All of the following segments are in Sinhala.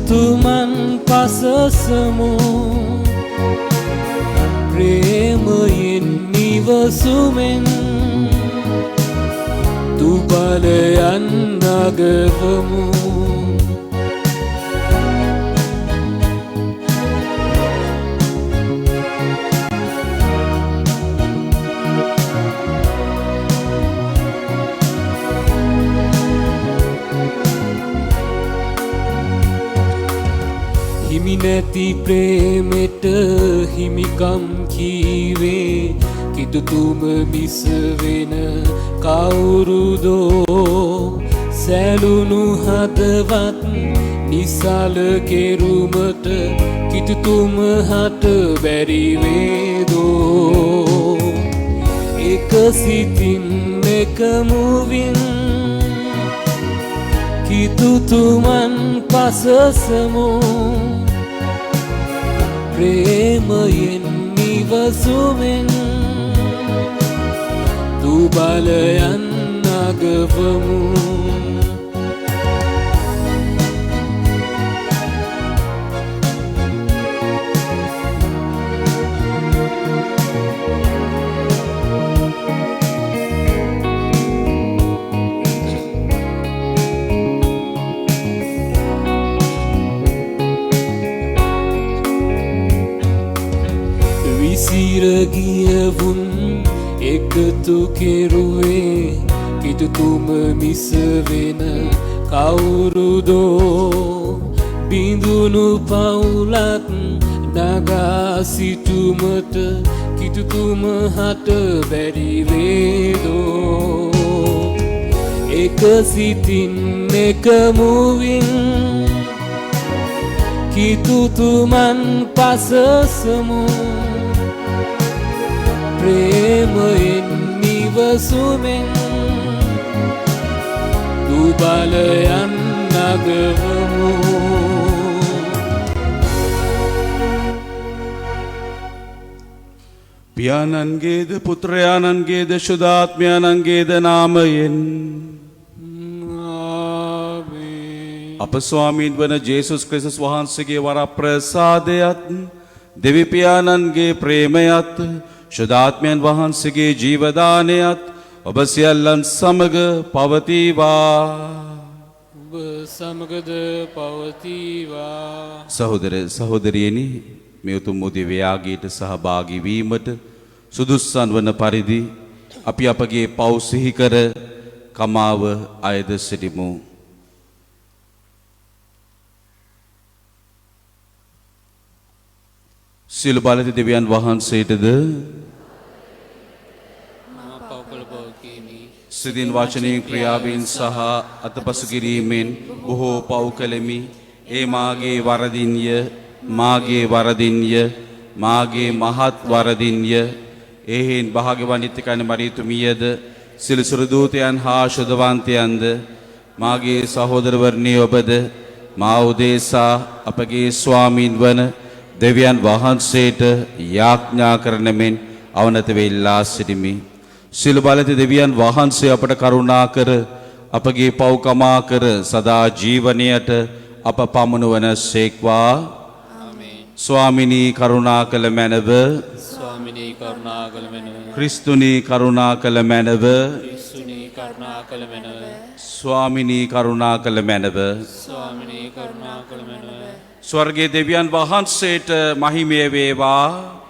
කිතුතුමන් පසසමු ප්‍රේමයෙන් නිවසුමෙන් තුබලයන් නගවමු හිමි නැති ප්‍රේමෙට හිමිකම් කීවේ කිතුතුම මිස වෙන කවුරුදෝ සැලුණු හදවත් නිසල කෙරුමට කිතුතුම හට බැරි වේදෝ එක සිතින් එක මුවින් කිතුතුමන් පසසමු ප්‍රේමයෙන් නිවසුමෙන් තුබලයන් නගවමු සිරගියවුන් එකතු කෙරුවේ කිතුතුම මිස වෙන කවුරුදෝ බිඳුණු පවුලක් නගා සිටුමට කිතුතුම හට බැරි වේදෝ එක සිතින් එක මුවින් කිතුතුමන් පසසමු ප්‍රේමයෙන් නිවසුමෙන් තුබලයන් නගවමු පියාණන්ගේද පුත්‍රයාණන්ගේද ශුද්ධාත්මයාණන්ගේද නාමයෙන් අප ස්වාමීන් වන ජේසුස් ක්‍රිස්තුස් වහන්සේගේ වරප්‍රසාදයත් දෙවිපියාණන්ගේ ප්‍රේමයත් ශුද්ධාත්මයන් වහන්සේගේ ජීවදානයත් ඔබ සියල්ලන් සමග පවතිවා ඔබ සමගද පවතිවා සහෝදර සහෝදරියනි මේ උතුම් උදේ යාගයට සහභාගී වීමට සුදුස්සන් වන පරිදි අපි අපගේ පව් සිහි කර කමාව අයද සිටිමු සියලු බලති දෙවියන් වහන්සේටද සිතින් වචනයෙන් ක්‍රියාවෙන් සහ අතපසු කිරීමෙන් බොහෝ පව් කළෙමි. ඒ මාගේ වරදින්ය, මාගේ වරදින්ය, මාගේ මහත් වරදින්ය. එහෙන් භාග්‍යවත් නිත්‍යකන මරියතුමියද සියලු සුර දූතයන් හා ශුද්ධවන්තයන්ද මාගේ සහෝදරවරණිය ඔබද මා උදෙසා අපගේ ස්වාමීන් වන දෙවියන් වහන්සේට යාඥා කරන මෙන් අවනත වෙලා සිටිමි. සියලු බලති දෙවියන් වහන්සේ අපට කරුණා කර අපගේ පව් කමා කර සදා ජීවනයට අප පමුණුවන සේක්වා. ආමේන්. ස්වාමිනී කරුණා කළ මැනව, ස්වාමිනී කරුණා කළ මැනව, ක්‍රිස්තුනී කරුණා කළ මැනව, ක්‍රිස්තුනී කරුණා කළ මැනව, ස්වාමිනී කරුණා කළ මැනව, ස්වාමිනී කරුණා කළ මැනව. ස්වර්ගයේ දෙවියන් වහන්සේට මහිමය වේවා.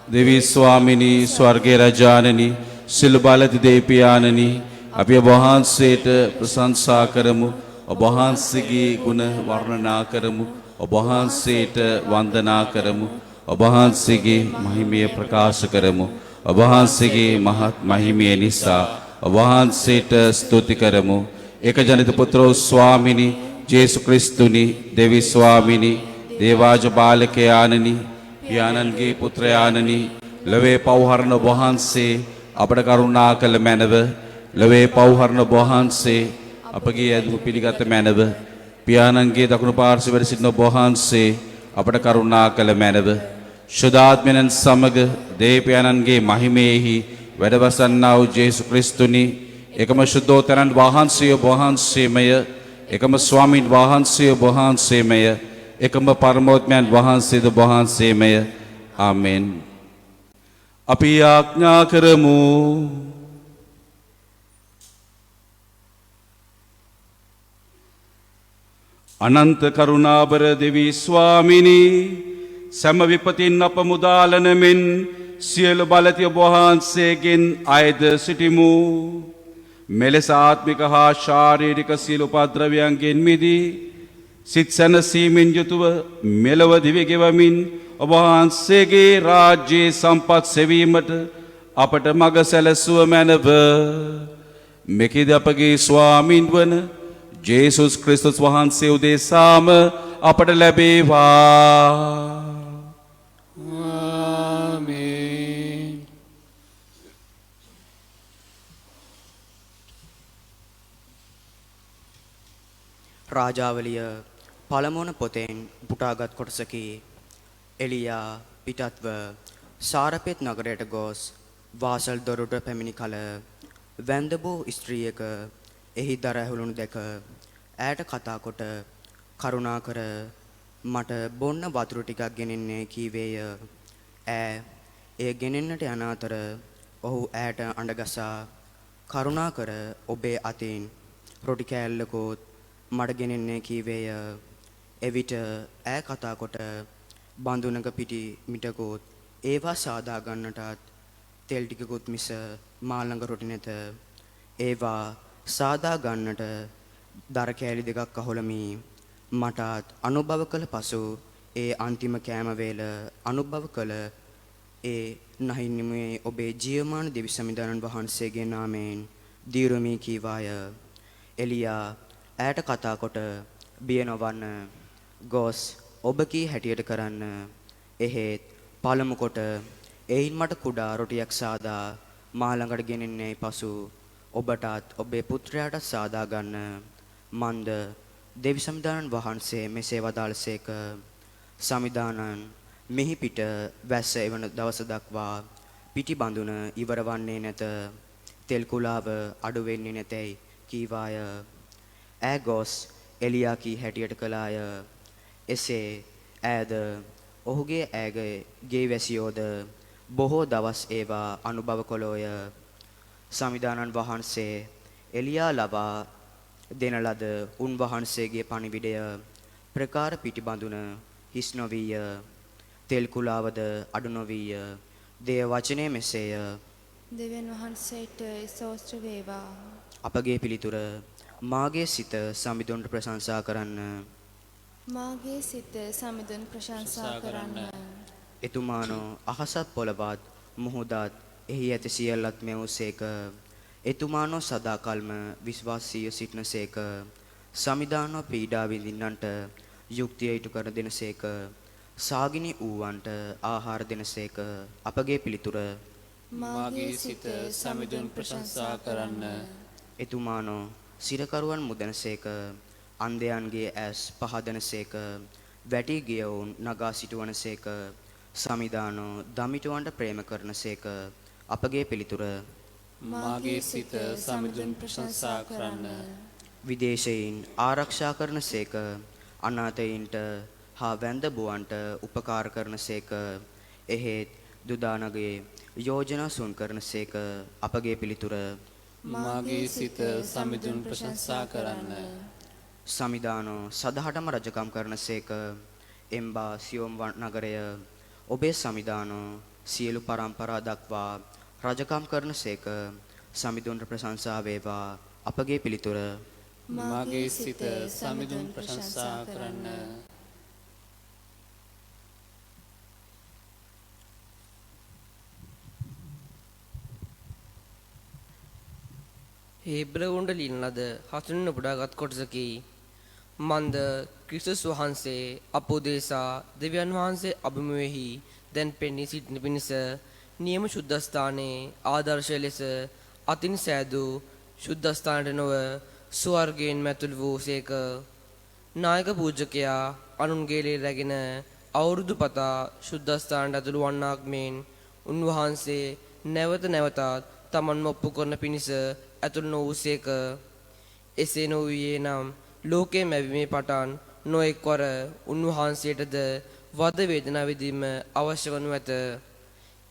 දෙවි ස්වාමිනී ස්වර්ගයේ රජානනි සිල් බලති දේපියානනි අපි වහන්සේට ප්‍රශංසා කරමු. ඔබ වහන්සේගේ ගුණ වර්ණනා කරමු. ඔබ වහන්සේට වන්දනා කරමු. ඔබ වහන්සේගේ මහිමය ප්‍රකාශ කරමු. ඔබ වහන්සේගේ මහත් මහිමය නිසා ඔබ වහන්සේට ස්තුති කරමු. ඒක ජනිත පුත්‍රෝ ස්වාමිනී ජේසු ක්‍රිස්තුනි දෙවි ස්වාමිනී දේවාජ බාලකයාණනි පියාණන්ගේ පුත්‍රයාණනි ලොවේ පව්හරණ වහන්සේ අපට කරුණා කළ මැනව. ලොවේ පව්හරණ වහන්සේ අපගේ ඇදුම පිළිගත් මැනව. පියාණන්ගේ දකුණු පාර්ශ්වයට සිටින වහන්සේ අපට කරුණා කළ මැනව. ශුද්ධාත්මයන් සමග දේවයාණන්ගේ මහිමයෙහි වැඩවසන්නා වූ ජේසු ක්‍රිස්තුනි එකම ශුද්ධෝත්තරන් වහන්සේ ඔබ වහන්සේමය. එකම ස්වාමීන් වහන්සේ ඔබ වහන්සේමය. එකම පරමෝත්මයන් වහන්සේද ඔබ වහන්සේමය. ආමෙන්. අපි ආඥා කරමු. අනන්ත කරුණාබර දෙවී ස්වාමිනී සෑම විපතින් අප මුදාලන මෙන් සියලු බලති ඔබ වහන්සේගෙන් අයද සිටිමු. මෙලෙස ආත්මික හා ශාරීරික සියලු උපද්‍රවයන්ගෙන් මිදී සිත් සැනසීමෙන් යුතුව මෙලොව දිවි ගෙවමින් ඔබ වහන්සේගේ රාජ්‍යයේ සම්පත් සෙවීමට අපට මඟ සැලසුව මැනව. මෙකෙද අපගේ ස්වාමින් වන ජේසුස් ක්‍රිස්තුස් වහන්සේ උදෙසාම අපට ලැබේවා. ආමේන්. රාජාවලිය පළමුවන පොතෙන් පුටාගත් කොටසකි. එලියා පිටත්ව සාරපෙත් නගරයට ගොස් වාසල් දොරට පැමිණි කල වැන්දබෝ ස්ත්‍රියක එහි දර ඇහුළුණු දැක ඈට කතා කොට කරුණාකර මට බොන්න වතුර ටිකක් ගෙනෙන්නේ කීවේය. ඈ එය ගෙනෙන්නට යන අතර ඔහු ඈට අඬගසා කරුණාකර ඔබේ අතින් රොටි කෑල්ලකුත් මට ගෙනෙන්නේ කීවේය. එවිට ඈ කතා කොට බඳුනක පිටි මිටකුත් ඒවා සාදා ගන්නටත් තෙල් ටිකකුත් මිස මා ළඟ රොටි නැත. ඒවා සාදා ගන්නට දර කෑලි දෙකක් අහුලමි. මටත් අනුභව කළ පසු ඒ අන්තිම කෑම වේල අනුභව කළ ඒ නහින්නිමේ ඔබේ ජීවමාන දෙවි සමිඳානන් වහන්සේගේ නාමයෙන් දීරුමි කීවාය. එලියා ඈට කතා කොට බිය නොවන්න ගොස් ඔබ කී හැටියට කරන්න. එහෙත් පළමු කොට එයින් මට කුඩා රොටියක් සාදා මා ළඟට ගෙනෙන්නේ පසු ඔබටත් ඔබේ පුත්‍රයාටත් සාදා ගන්න. මන්ද දෙවි සමිඳානන් වහන්සේ මෙසේ වදාළසේක. සමිඳානන් මෙහි පිට වැස්ස එවන දවස දක්වා පිටි බඳුන ඉවර වන්නේ නැත. තෙල් කුලාව අඩු වෙන්නේ නැතයි කීවාය. ඈ ගොස් එලියා කී හැටියට කළාය. එසේ ඈද ඔහුගේ ඈගේ ගේ වැසියෝද බොහෝ දවස් ඒවා අනුභව කළෝය. සමිඳානන් වහන්සේ එලියා ලබා දෙන ලද උන්වහන්සේගේ පණිවිඩය ප්‍රකාර පිටිබඳුන හිස් නොවීය. තෙල් කුලාවද අඩු නොවීය. දේව වචනය මෙසේය. දෙවියන් වහන්සේට ස්තෝත්‍ර වේවා. අපගේ පිළිතුර මාගේ සිත සමිඳුන්ට ප්‍රශංසා කරන්න. මාගේ සිත සමිඳුන් ප්‍රශංසා කරන්න. එතුමානෝ අහසත් පොළවත් මුහුදත් එහි ඇති සියල්ලත් මෙවුසේක. එතුමානෝ සදාකල්ම විශ්වාසීය සිටිනසේක. සමිදානෝ පීඩා විඳින්නන්ට යුක්තිය ඉටු කර දෙනසේක. සාගිනි ඌවන්ට ආහාර දෙනසේක. අපගේ පිළිතුර මාගේ සිත සමිඳුන් ප්‍රශංසා කරන්න. එතුමානෝ සිරකරුවන් මුදනසේක. අන්ධයන්ගේ ඇස් පහදනසේක. වැටි ගියවුන් නගා සිටුවනසේක. සමිදානෝ දමිටුවන්ට ප්‍රේම කරනසේක. අපගේ පිළිතුර මාගේ සිත සමිඳුන් ප්‍රශංසා කරන්න. විදේශයෙන් ආරක්ෂා කරනසේක. අනාථයින්ට හා වැන්දබුවන්ට උපකාර කරනසේක. එහෙත් දුදානගේ යෝජනා සුන් කරනසේක. අපගේ පිළිතුර මාගේ සිත සමිඳුන් ප්‍රශංසා කරන්න. සමිදානෝ සදහටම රජකම් කරනසේක. එම්බා සියොම් නගරය ඔබේ සමිදානෝ සියලු පරම්පරා දක්වා රජකම් කරනසේක. සමිඳුන්ට ප්‍රශංසා වේවා. අපගේ පිළිතුර මාගේ සිත සමිඳුන් ප්‍රශංසා කරන්න. හේබ්‍රවුන්ට ලියන ලද හසුනින් පුඩාගත් කොටසකි. මන්ද ක්‍රිස්තුස් වහන්සේ අපෝදේසා දෙවියන් වහන්සේ අභිමුවෙහි දැන් පෙනී සිටින පිණිස නියම ශුද්ධස්ථානයේ ආදර්ශය ලෙස අතින් සෑදූ ශුද්ධස්ථානට නොව ස්වර්ගයෙන් මැතුළු වූසේක. නායක පූජකයා අනුන්ගේ ලේ රැගෙන අවුරුදු පතා ශුද්ධස්ථානට ඇතුළු වන්නාක් මෙන් උන්වහන්සේ නැවත නැවතත් තමන්ම ඔප්පු කරන පිණිස ඇතුළු නොවූසේක. එසේ නොවූයේ නම් ලෝකයේ මැවීමේ පටන් නොඑක්වර උන්වහන්සේටද වද වේදනා විඳීම අවශ්‍ය වනු ඇත.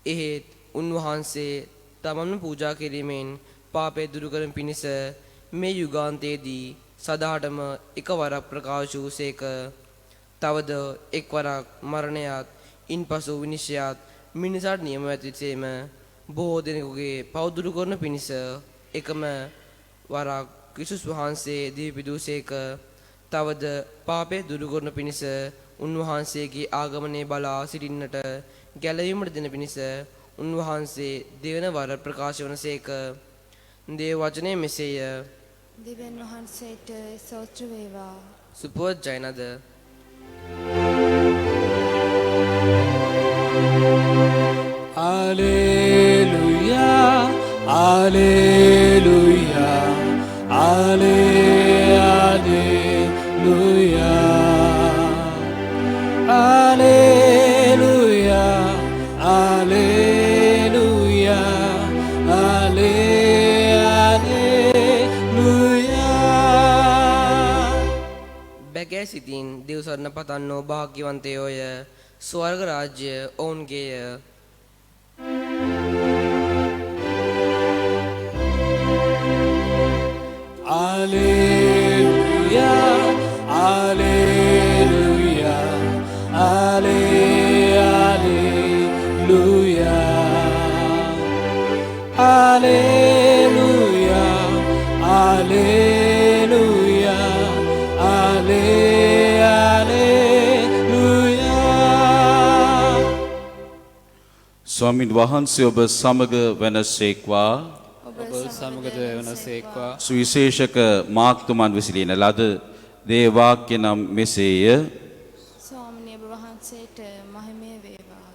එහෙත් උන්වහන්සේ තමන්ම පූජා කිරීමෙන් පාපය දුරු කරන පිණිස මේ යුගාන්තයේදී සදාටම එකවරක් ප්‍රකාශ වූසේක. තවද එක්වරක් මරණයත් ඉන්පසු විනිශ්චයත් මිනිසාට නියම ඇතිසේම බොහෝ දෙනෙකුගේ පව් දුරු කරන පිණිස එකම වරක් ක්‍රිස්තුස් වහන්සේ දී පිදූසේක. තවද පාපය දුරු කරන පිණිස උන්වහන්සේගේ ආගමනය බලා සිටින්නට ගැලවීමට දෙන පිණිස උන්වහන්සේ දෙවන වර ප්‍රකාශ වනසේක. දේව වචනය මෙසේය. දෙවියන් වහන්සේට ස්තෝත්‍ර වේවා. සුපුවත් ජයනද. Alleluia, Alleluia, Alleluia, Alleluia, Alleluia, Alleluia. බැගෑ සිතින් දෙව් සරණ පතන්නෝ භාග්‍යවන්තයෝය. ස්වර්ග රාජ්‍ය ඔවුන්ගේය. Alleluia, Alleluia, Alleluia, Alleluia, Alleluia, Alleluia. ස්වාමීන් වහන්සේ ඔබ සමග වෙනසේක්වා. ඔබ සමගද වනසේක්වා. සුවිශේෂක මාක්තුමන් විසිලින ලද දේ වාක්‍ය නම් මෙසේය. ස්වාමිනේ ඔබ වහන්සේට මහිමය වේවා.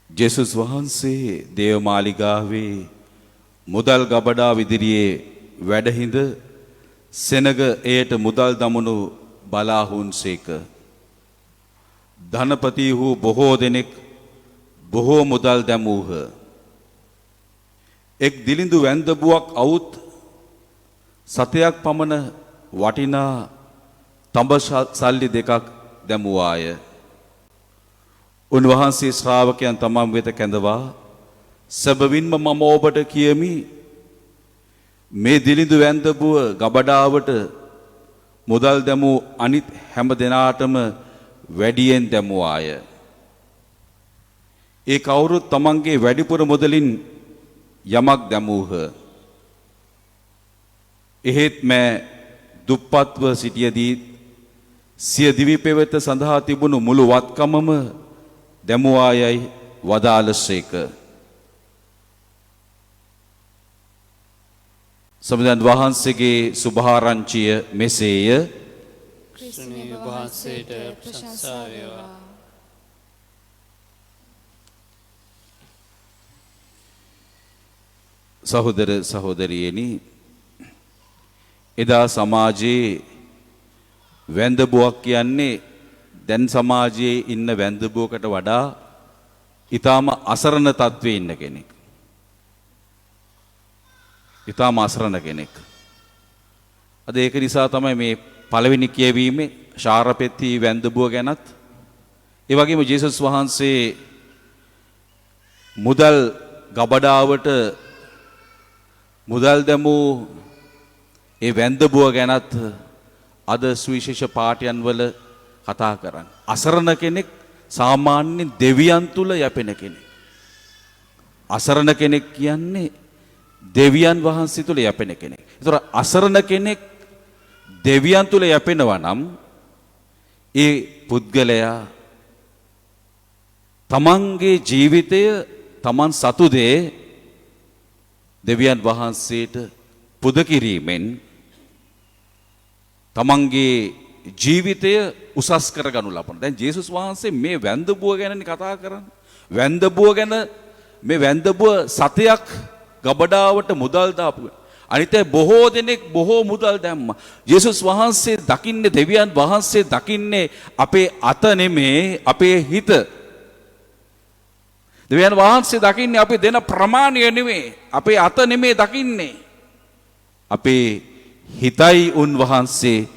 ජේසුස් වහන්සේ දේවමාලිගාවේ මුදල් ගබඩා විදිරියේ වැඩහිඳ සෙනග එයට මුදල් දමනු බලාහුන්සේක. ධනපතිහු බොහෝ දෙනෙක් බොහෝ මුදල් දැමූහ. එක් දිලිඳු වැන්දබුවක් අවුත් සතයක් පමණ වටිනා තඹ සල්ලි දෙකක් දැමුවාය. උන්වහන්සේ ශ්‍රාවකයන් තමන් වෙත කැඳවා සැබවින්ම මම ඔබට කියමි මේ දිලිඳු වැන්දබුව ගබඩාවට මුදල් දැමූ අනිත් හැම දෙනාටම වැඩියෙන් දැමුවාය. ඒ කවුරුත් තමන්ගේ වැඩිපුර මුදලින් යමක් දැමූහ. එහෙත් මෑ දුප්පත්ව සිටියදී සිය දිවි පෙවෙත සඳහා තිබුණු මුළු වත්කමම දැමුවායයි වදාළසේක. සම්බුදන් වහන්සේගේ සුභාරංචිය මෙසේය. ක්‍රිස්තුනි වහන්සේට ප්‍රශංසා වේවා. සහෝදර සහෝදරියනි, එදා සමාජයේ වැන්දබුවක් කියන්නේ දැන් සමාජයේ ඉන්න වැන්දබුවකට වඩා ඊටාම අසරණ තත්ත්වයේ ඉන්න කෙනෙක්. ඊටාම අසරණ කෙනෙක්. අද ඒක නිසා තමයි මේ පළවෙනි කියවීමේ ශාරපෙත්ති වැන්දබුව ගැනත් ඒ වගේම ජේසුස් වහන්සේ මුදල් ගබඩාවට මුදල් දැමූ ඒ වැන්දබුව ගැනත් අද සුවිශේෂ පාඨයන් වල කතා කරන්නේ. අසරණ කෙනෙක් සාමාන්‍යයෙන් දෙවියන් තුල යැපෙන කෙනෙක්. අසරණ කෙනෙක් කියන්නේ දෙවියන් වහන්සේ තුල යැපෙන කෙනෙක්. ඒතර අසරණ කෙනෙක් දෙවියන් තුල යැපෙනවා නම් ඒ පුද්ගලයා තමන්ගේ ජීවිතය තමන් සතු දේ දෙවියන් වහන්සේට පුද කිරීමෙන් තමන්ගේ ජීවිතය උසස් කරගනු ලබන. දැන් ජේසුස් වහන්සේ මේ වැන්දබුව ගැනනේ කතා කරන්නේ. වැන්දබුව ගැන මේ වැන්දබුව සතයක් ගබඩාවට මුදල් දාපු. අනිත් අය බොහෝ දෙනෙක් බොහෝ මුදල් දැම්මා. යේසුස් වහන්සේ දකින්නේ දෙවියන් වහන්සේ දකින්නේ අපේ අත නෙමේ අපේ හිත. දෙවියන් වහන්සේ දකින්නේ අපි දෙන ප්‍රමාණය නෙමේ අපේ අත නෙමේ දකින්නේ. අපේ හිතයි උන්වහන්සේ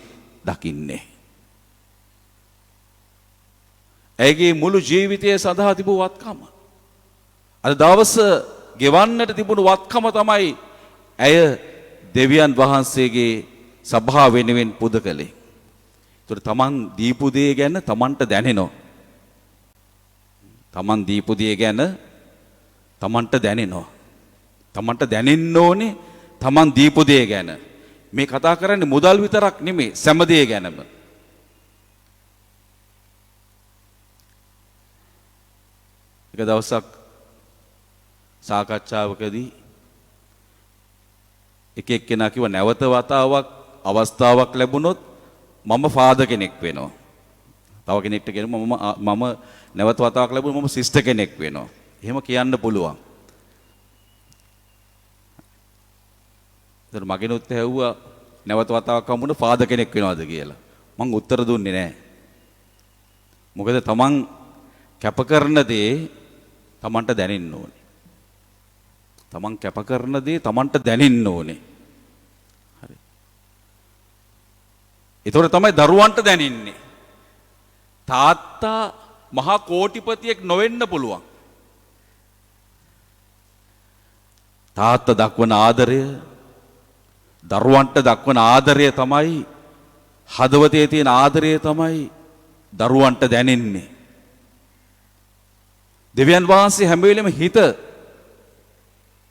දකින්නේ. ඇයගේ මුළු ජීවිතය සඳහා තිබූ වත්කම. අද දවස ගෙවන්නට තිබුණු වත්කම තමයි ඇය දෙවියන් වහන්සේගේ සභාව වෙනුවෙන් පුද කළේ. ඒතර තමන් දීපු දේ ගැන තමන්ට දැනෙනවා. තමන් දීපු දේ ගැන තමන්ට දැනෙනවා. තමන්ට දැනෙන්න ඕනේ තමන් දීපු දේ ගැන. මේ කතා කරන්නේ මුදල් විතරක් නෙමෙයි සෑම දේ ගැනම. එක දවසක් සාකච්ඡාවකදී එක එක්කෙනා කිව්ව නැවත වතාවක් අවස්ථාවක් ලැබුණොත් මම ෆාදර් කෙනෙක් වෙනවා. තව කෙනෙක්ට කියනවා මම නැවත වතාවක් ලැබුණොත් මම සිස්ටර් කෙනෙක් වෙනවා. එහෙම කියන්න පුළුවන්. ඒතර මගෙනුත් ඇහුවා නැවත වතාවක් හම්බුන ෆාදර් කෙනෙක් වෙනවද කියලා. මං උත්තර දුන්නේ නැහැ. මොකද තමන් කැප කරන දේ තමන්ට දැනෙන්න ඕනේ. තමන් කැප කරන දේ තමන්ට දැනෙන්න ඕනේ. හරි. ඒතකොට තමයි දරුවන්ට දැනෙන්නේ. තාත්තා මහා කෝටිපතියෙක් නොවෙන්න පුළුවන්. තාත්තා දක්වන ආදරය දරුවන්ට දක්වන ආදරය තමයි හදවතේ තියෙන ආදරය තමයි දරුවන්ට දැනෙන්නේ. දෙවියන් වහන්සේ හැම වෙලෙම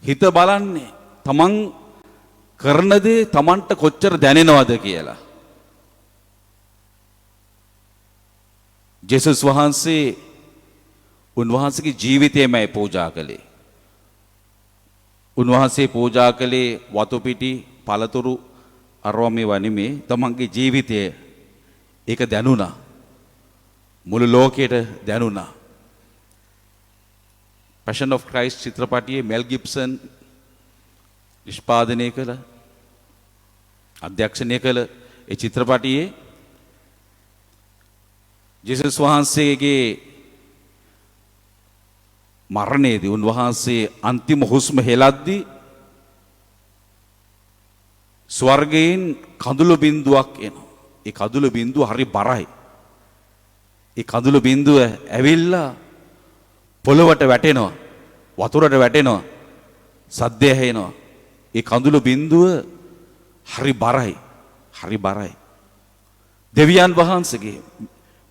හිත බලන්නේ තමන් කරන දේ තමන්ට කොච්චර දැනෙනවද කියලා. ජේසුස් වහන්සේ උන්වහන්සේගේ ජීවිතයමයි පූජා කළේ. උන්වහන්සේ පූජා කළේ වතු පිටි පළතුරු අරවමේ වනිමේ තමන්ගේ ජීවිතය ඒක දැනුණා. මුළු ලෝකයට දැනුණා. Passion of Christ චිත්‍රපටයේ මෙල් ගිබ්සන් නිෂ්පාදනය කළ අධ්‍යක්ෂණය කළ ඒ චිත්‍රපටයේ ජේසුස් වහන්සේගේ මරණයේදී උන්වහන්සේ අන්තිම හුස්ම හෙලද්දී ස්වර්ගයෙන් කඳුළු බිඳුවක් එනවා. ඒ කඳුළු බිඳුව හරි බරයි. ඒ කඳුළු බිඳුව ඇවිල්ලා පොළොවට වැටෙනවා. වතුරට වැටෙනවා. සද්දය ඇහෙනවා. ඒ කඳුළු බිඳුව හරි බරයි. හරි බරයි. දෙවියන් වහන්සේගේ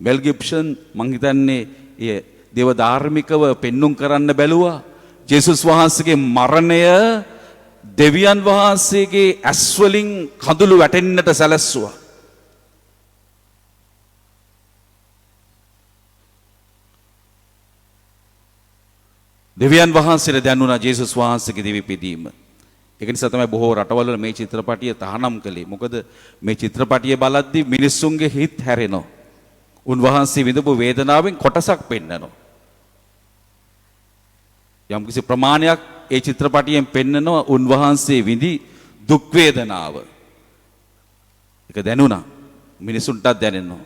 මෙල් ගිබ්සන් මං හිතන්නේ ඒ දේව ධාර්මිකව පෙන්눔 කරන්න බැලුවා. ජේසුස් වහන්සේගේ මරණය දෙවියන් වහන්සේගේ ඇස් වලින් කඳුළු වැටෙන්නට සැලැස්සුවා. දෙවියන් වහන්සේට දැනුණා ජේසුස් වහන්සේගේ දිවි පිදීම. ඒක නිසා තමයි බොහෝ රටවල් වල මේ චිත්‍රපටිය තහනම් කළේ. මොකද මේ චිත්‍රපටිය බලද්දී මිනිස්සුන්ගේ හිත් හැරෙනවා. උන්වහන්සේ විඳපු වේදනාවෙන් කොටසක් පෙන්නනවා. යම්කිසි ප්‍රමාණයක් ඒ චිත්‍රපටියෙන් පෙන්නනවා උන්වහන්සේ විඳි දුක් වේදනාව. ඒක දැනුණා. මිනිසුන්ටත් දැනෙනවා.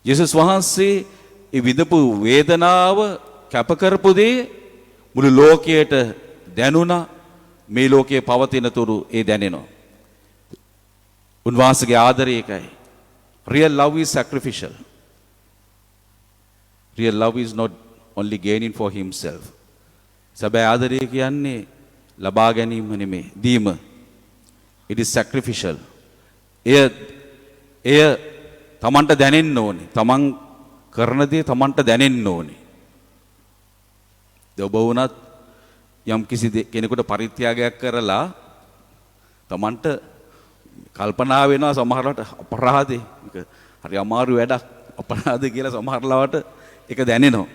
යේසුස් වහන්සේ ඒ විඳපු වේදනාව කැප කරපු දේ මුළු ලෝකයට දැනුණා. මේ ලෝකයේ පවතින තුරු ඒ දැනෙනවා. උන්වහන්සේගේ ආදරය ඒකයි. Real love is sacrificial. Real love is not only gaining for himself. සැබෑ ආදරය කියන්නේ ලබා ගැනීම නෙමෙයි, දීම. It is sacrificial. එය තමන්ට දැනෙන්න ඕනේ. තමන් කරන දේ තමන්ට දැනෙන්න ඕනේ. ඔබ වුණත් යම් කිසි කෙනෙකුට පරිත්‍යාගයක් කරලා තමන්ට කල්පනා වෙනවා සමහරවිට අපරාධේ. ඒක හරි අමාරු වැඩක්. අපරාධ කියලා සමහරලාවට ඒක දැනෙනවා.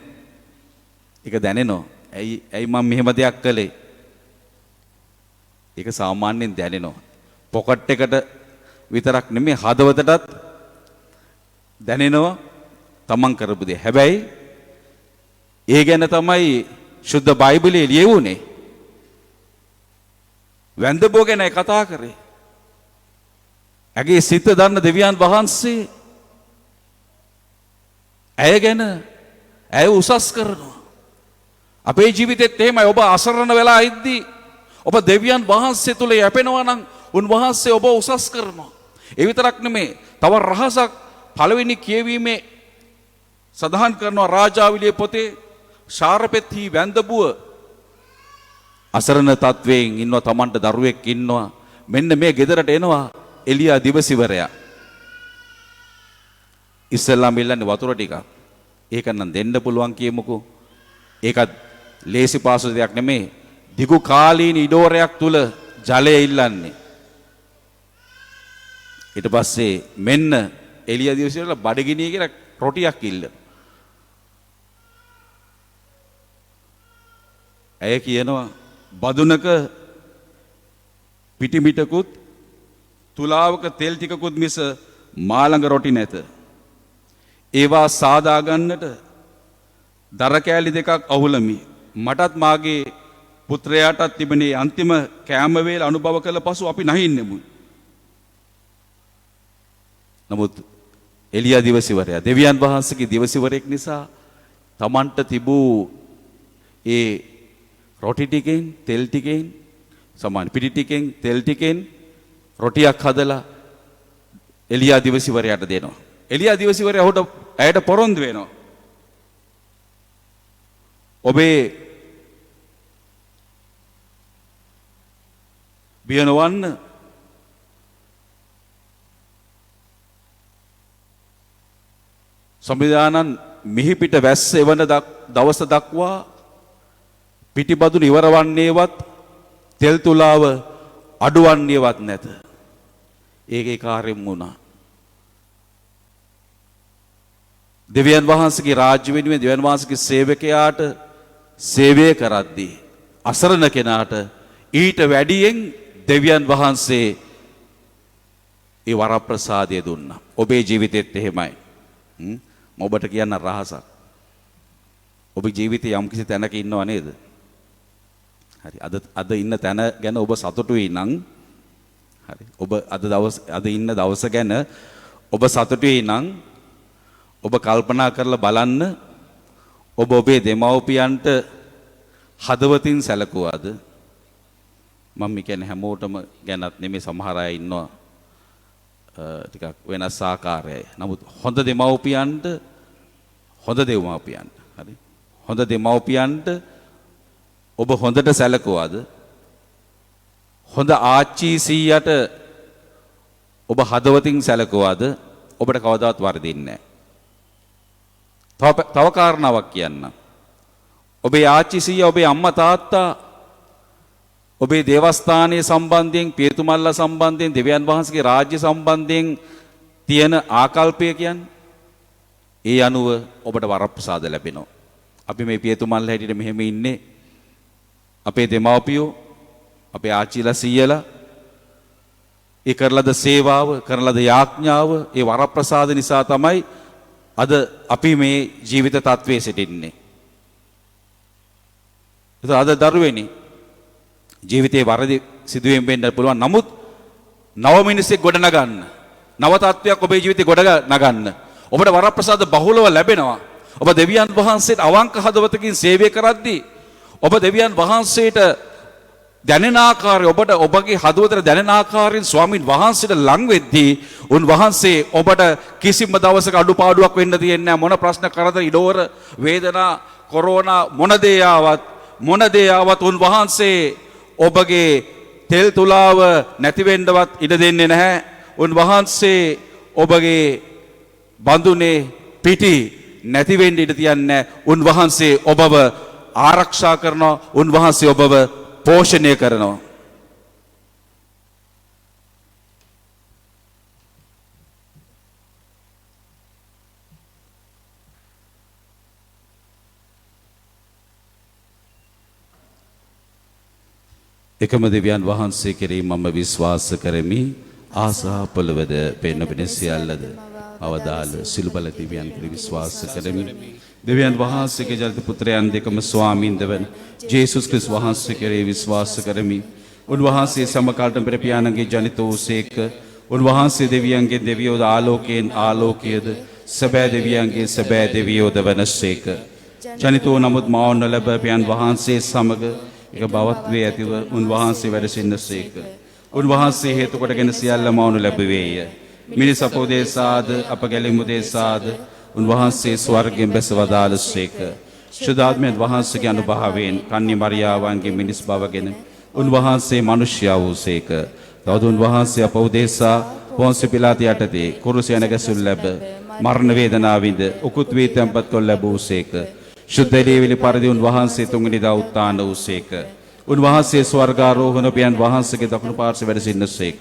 ඒක දැනෙනවා. ඇයි මම මෙහෙම දෙයක් කළේ? ඒක සාමාන්‍යයෙන් දැනෙනවා. පොකට් එකට විතරක් නෙමෙයි හදවතටත් දැනෙනවා තමන් කරපු දේ. හැබැයි ඒ ගැන තමයි ශුද්ධ බයිබලයේ ලියවුනේ. වැන්දබෝ ගැන කතා කරේ. ඇගේ සිත දන්න දෙවියන් වහන්සේ ඇය ගැන ඇය උසස් කරනවා. අපේ ජීවිතෙත් එහෙමයි. ඔබ අසරණ වෙලා ඉද්දී ඔබ දෙවියන් වහන්සේ තුල යැපෙනවා නම් උන්වහන්සේ ඔබ උසස් කරනවා. ඒ විතරක් නෙමේ තව රහසක් පළවෙනි කියවීමේ සඳහන් කරනවා රාජාවිලියේ පොතේ ශාරපෙත්හි වැන්දබුව අසරණ තත්වයෙන් ඉන්නවා. Tamanට දරුවෙක් ඉන්නවා. මෙන්න මේ ගෙදරට එනවා එලියා දිවසිවරයා. ඉස්සෙල්ලාම ඉල්ලන්නේ වතුර ටිකක්. ඒක නම් දෙන්න පුළුවන් කියමුකෝ. ඒකත් ලේසි පාසු දෙයක් නෙමේ. දිගු කාලීන ඉඩෝරයක් තුල ජලය ඉල්ලන්නේ. ඊට පස්සේ මෙන්න එලියා දිවසිවරලා බඩගිනිය කියලා රොටියක් ඉල්ල. ඇය කියනවා බදුනක පිටිමිටකුත් තුලාවක තෙල් ටිකකුත් මිස මා ළඟ රොටි නැත. ඒවා සාදා ගන්නට දර කෑලි දෙකක් අහුලමි. මටත් මාගේ පුත්‍රයාටත් තිබෙනේ අන්තිම කෑම වේල අනුභව කළ පසු අපි නැහින්නෙමු. නමුත් එලියා දිවසිවරයා දෙවියන් වහන්සේගේ දිවසිවරයෙක් නිසා Tamanට තිබූ ඒ රොටි ටිකෙන් තෙල් ටිකෙන් සමාන පිටි ටිකෙන් තෙල් ටිකෙන් රොටියක් හදලා එලියා දිවසිවරයාට දෙනවා. එලියා දිවසිවරයා ඇයට පොරොන්දු වෙනවා. ඔබේ බියනවන්න සංවිධානන් මිහිපිට වැස්ස එවන දවස දක්වා පිටිබදුන ඉවරවන්නේවත් තෙල් තුලාව අඩුවන්නේවත් නැත. ඒකේ කාර්යම් වුණා. දෙවියන් වහන්සේගේ රාජ්‍ය වෙනුවෙන් දෙවියන් වහන්සේගේ සේවකයාට සේවය කරද්දී අසරණ කෙනාට ඊට වැඩියෙන් දෙවියන් වහන්සේ ඒ වරප්‍රසාදය දුන්නා. ඔබේ ජීවිතෙත් එහෙමයි. ඔබට කියන්න රහසක්. ඔබේ ජීවිතේ යම්කිසි තැනක ඉන්නව නේද? හරි. අද ඉන්න තැන ගැන ඔබ සතුටුයි නම් හරි. ඔබ අද ඉන්න දවස ගැන ඔබ සතුටුයි නම් ඔබ කල්පනා කරලා බලන්න ඔබ ඔබේ දෙමව්පියන්ට හදවතින් සැලකුවාද? මම කියන්නේ හැමෝටම ගැනත් නෙමෙයි සමහර අය ඉන්නවා ටිකක් වෙනස් ආකාරයයි. නමුත් හොඳ දෙමව්පියන්ට හරි. හොඳ දෙමව්පියන්ට ඔබ හොඳට සැලකුවාද? හොඳ ආච්චි සීයට ඔබ හදවතින් සැලකුවාද? ඔබට කවදාවත් වරදින්නේ නැහැ. තව කාරණාවක් කියන්න. ඔබේ ආච්චි සීයා, ඔබේ අම්මා තාත්තා ඔබේ දේවස්ථානයේ සම්බන්ධයෙන්, පියතුමල්ලා සම්බන්ධයෙන්, දෙවියන් වහන්සේගේ රාජ්‍ය සම්බන්ධයෙන් තියෙන ආකල්පය කියන්නේ ඒ අනුව ඔබට වරප්‍රසාද ලැබෙනවා. අපි මේ පියතුමල්ලා හැටියට මෙහෙම ඉන්නේ අපේ දෙමව්පියෝ, අපේ ආච්චිලා සීයලා ඒ කරලද සේවාව, කරලද යාඥාව, ඒ වරප්‍රසාද නිසා තමයි අද අපි මේ ජීවිත තත්වයේ සිටින්නේ. ඒක අද දරුවෙනි ජීවිතේ වරදි සිදුවීම් වෙන්න පුළුවන්. නමුත් නව මිනිසෙක් ගොඩ නගන්න, නව තත්වයක් ඔබේ ජීවිතේ ගොඩ නගන්න ඔබට වරප්‍රසාද බහුලව ලැබෙනවා. ඔබ දෙවියන් වහන්සේට අවංක හදවතකින් සේවය කරද්දී ඔබ දෙවියන් වහන්සේට දැනෙන ආකාරය, ඔබට ඔබගේ හදවතට දැනෙන ආකාරයෙන් ස්වාමින් වහන්සේට ලං වෙද්දී උන්වහන්සේ ඔබට කිසිම දවසක අඩුපාඩුවක් වෙන්න දෙන්නේ නැහැ. මොන ප්‍රශ්න කරදර, ඉඩෝර, වේදනා, කොරෝනා මොන දේ ආවත් උන්වහන්සේ ඔබගේ තෙල් තුලාව නැති වෙන්නවත් ඉඩ දෙන්නේ නැහැ. උන්වහන්සේ ඔබගේ බඳුනේ පිටි නැති වෙන්න ඉඩ තියන්නේ නැහැ. උන්වහන්සේ ඔබව ආරක්ෂා කරනවා. උන්වහන්සේ ඔබව පෝෂණය කරනවා. එකම දෙවියන් වහන්සේ කෙරෙහි මම විශ්වාස කරමි. ආසා පොළවද පෙන්න පිණ සියල්ලද අවදාළ සිළු බල දෙවියන් කෙරෙහි විශ්වාස කරමි. දෙවියන් වහන්සේගේ ජනිත පුත්‍රයන් දෙකම ස්වාමීන් වන ජේසුස් ක්‍රිස්තුස් වහන්සේ කෙරෙහි විශ්වාස කරමි. උන්වහන්සේ සමකාලීන පෙර පියාණන්ගේ ජනිත වූසේක. උන්වහන්සේ දෙවියන්ගේ දෙවියෝද ආලෝකයෙන් ආලෝකයේද සැබෑ දෙවියන්ගේ සැබෑ දෙවියෝද වනසේක. ජනිත වූ නමුත් මවන්න ලැබ පියන් වහන්සේ සමග එක බවත් වේ ඇතිව උන්වහන්සේ වැඩ සිටිනසේක. උන්වහන්සේ හේතු කොටගෙන සියල්ල මවනු ලැබුවේය. මිනිස් අපෝදේසාද අප ගැලීමු දේසාද උන්වහන්සේ ස්වර්ගයෙන් බැස වදාළසේක. ශුද්ධාත්මයන් වහන්සේගේ අනුභවයෙන් කන්‍ය මරියාවන්ගේ මිනිස් බවගෙන උන්වහන්සේ මිනිසයා වූසේක. තවද උන්වහන්සේ අප උදෙසා පොන්සි පිලාත යටතේ කුරුසිය නැගසුල් ලැබ මරණ වේදනාවින්ද උකුත් වී තැන්පත් කළ ලැබූසේක. ශුද්ධ දේවිලි පරිදි උන්වහන්සේ තුන්වෙනි දා උත්ථාන වූසේක. උන්වහන්සේ ස්වර්ගාරෝහණ පියන් වහන්සේගේ දකුණු පාර්ශ්වයේ වැඩ සිටිනසේක.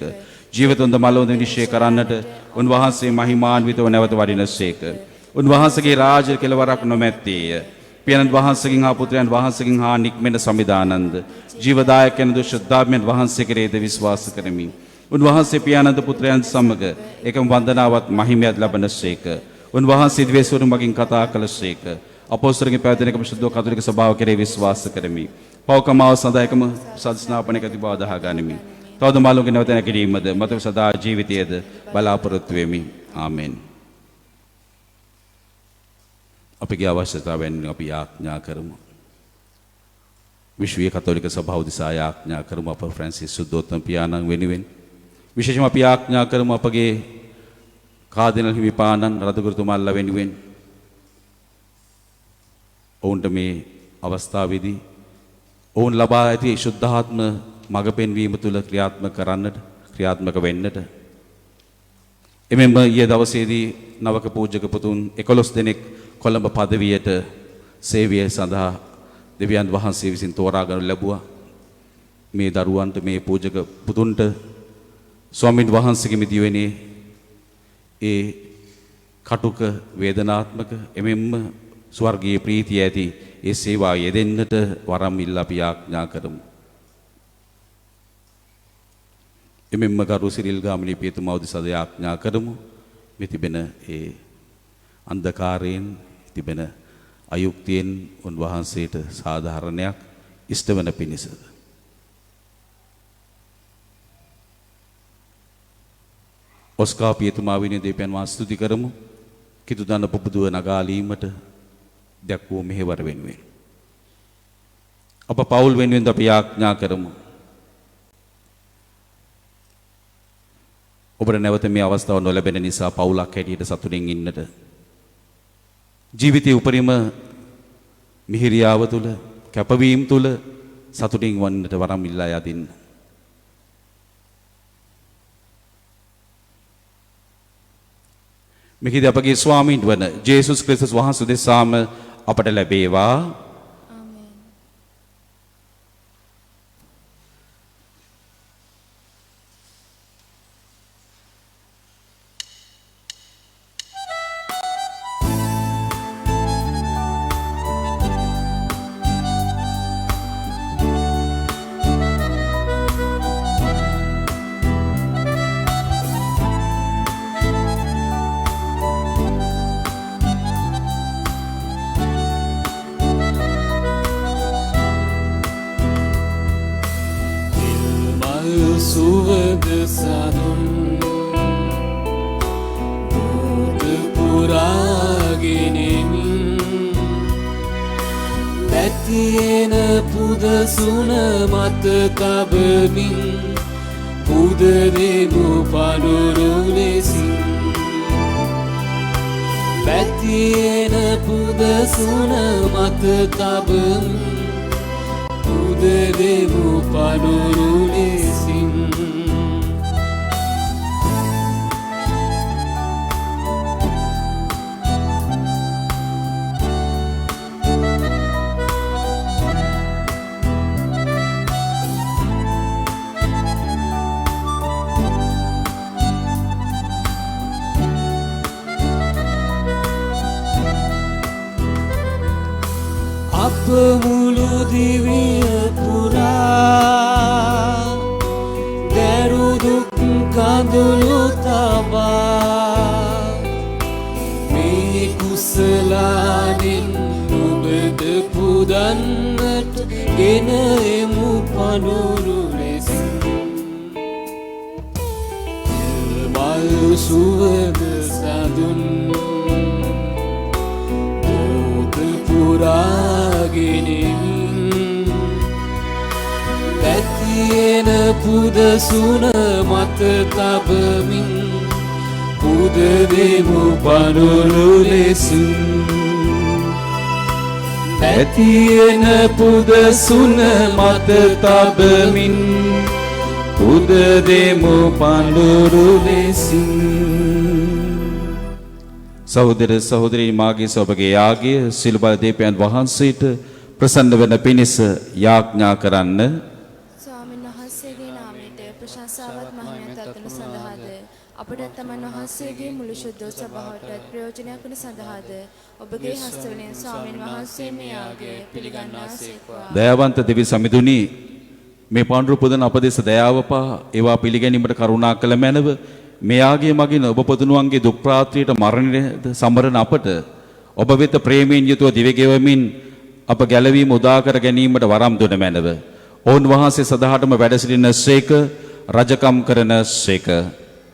ජීවිතුන්ද මලොන්ද නිශ්චය කරන්නට උන්වහන්සේ මහිමාන්විතව නැවත වඩිනසේක. උන්වහන්සේගේ රාජ්‍ය කෙලවරක් නොමැත්තේය. පියනන් වහන්සේගෙන් හා පුත්‍රයන් වහන්සේගෙන් හා නික්මෙන සමිදානන්ද ජීවදායකයන් දුෂ්දාත්මයන් වහන්සේ කෙරෙහිද විශ්වාස කරමි. උන්වහන්සේ පියාණන්ද පුත්‍රයන් සමග එකම වන්දනාවත් මහිමයත් ලබනසේක. උන්වහන්සේ දිවසුරු මගින් කතා කළසේක. අපොස්තලගේ පැවැදෙන එකම ශුද්ධ කතෝලික සභාව කෙරෙහි විශ්වාස කරමි. පෞකමාව සඳහා එකම සත්ස්නාපනයක තිබව අදහා ගනිමි. තවද මාළුගේ නැවත නැගීමද මත සදා ජීවිතයේද බලාපොරොත්තු වෙමි. ආමෙන්. අපගේ අවශ්‍යතාවයන් අපි යාඥා කරමු. විශ්වීය කතෝලික සභාව උදෙසා යාඥා කරමු. අප ෆ්‍රැන්සිස් සුද්ධෝත්තම පියාණන් වෙනුවෙන් විශේෂම අපි යාඥා කරමු අපගේ කාදිනල් හිමිපාණන් රදගුරුතුමාලා වෙනුවෙන්. ඔවුන්ට මේ අවස්ථාවේදී ඔවුන් ලබා ඇති ශුද්ධාත්ම මඟ පෙන්වීම තුළ ක්‍රියාත්මක වෙන්නට එමෙන්ම ඊයේ දවසේදී නවක පූජක පුතුන් 11 දෙනෙක් කොළඹ පදවියට සේවය සඳහා දෙවියන් වහන්සේ විසින් තෝරා ගනු ලැබුවා. මේ දරුවන්ට මේ පූජක පුතුන්ට ස්වාමීන් වහන්සේගේ මිදිවෙනේ ඒ කටුක වේදනාත්මක එමෙන්ම ස්වර්ගීය ප්‍රීතිය ඇති ඒ සේවාව යෙදෙන්නට වරම් ඉල්ලා අපි යාඥා කරමු. එමෙන්ම ගරු සිරිල් ගාමිණී පියතුමා උදෙසා යාඥා කරමු. මේ තිබෙන ඒ අන්ධකාරයෙන් තිබෙන අයුක්තියෙන් උන්වහන්සේට සාධාරණයක් ඉෂ්ට වන පිණිස. ඔස්කා පියතුමා විනය දෙවියන් වහන්සේ ස්තුති කරමු. කිතු දන පුබුදුව නගාලීමට දැක්වූ මෙහෙවර වෙනුවෙන්. අප පවුල් වෙනුවෙන් අපි යාඥා කරමු. ඔබට නැවත මේ අවස්ථාව නොලැබෙන නිසා පවුලක් හැටියට සතුටින් ඉන්නට ජීවිතයේ උපරිම මිහිරියාව තුළ කැපවීම තුළ සතුටින් වන්නට වරම් ඉල්ලා යදින්න. මෙහිදී අපගේ ස්වාමීන් වන ජේසුස් ක්‍රිස්තුස් වහන්සේ දෙසාම අපට ලැබේවා. සුවද සදුන් බුද පුරාගෙනෙමින් පැතියෙන පුද සුන මත තබමින් පුද දෙමු පඳුරු ලෙසින් පැතියෙන පුද සුන මත තබමින් පුද දෙමු පඳුරු ලෙසින් අප මුළු දිවිය පුරා දැරු දුක් කඳුළු තබා මේ කුසලානෙන් ඔබද පුදන්නට ගෙන එමු පඳුරු ලෙස සුවඳ සඳුන් ලෝක පුරාගෙනින් පැතියෙන පුදසුන මත තබමින් පුද දෙමු පඳුරු ලෙසින් පැතියෙන පුදසුන මත තබමින් පුද දෙමු පඳුරු ලෙසින්. සහෝදර සහෝදරී මාගේ ඔබගේ යාගය සිල් බල දීපයන් වහන්සේට ප්‍රසන්න වෙන පිණිස යාඥා කරන්න. ස්වාමීන් වහන්සේගේ නාමයට ප්‍රශංසාවත් මහිමයත් අත්වන සඳහාද අපට තමන් වහන්සේගේ මුළු ශුද්ධ සභාවට ප්‍රයෝජනයක් වන සඳහාද ඔබගේ හස්තවලින් ස්වාමීන් වහන්සේ මේ යාගය පිළිගන්නාසේක්වා. දයාවන්ත දෙවි සමිඳුනි, මේ පඬුරු පුදන අපදේශ දයාවපා ඒවා පිළිගැනීමට කරුණා කළ මැනව මේ යාගය මගින් ඔබ පුදුනුවන්ගේ දුක් ප්‍රාත්‍රියට මරණයට සමරන අපට ඔබ වෙත ප්‍රේමයෙන් යුතුව දිව ගෙවමින් අප ගැලවීම උදා කර ගැනීමට වරම් දුන මැනව. ඔවුන් වහන්සේ සදාටම වැඩ සිටින සේක, රජකම් කරන සේක.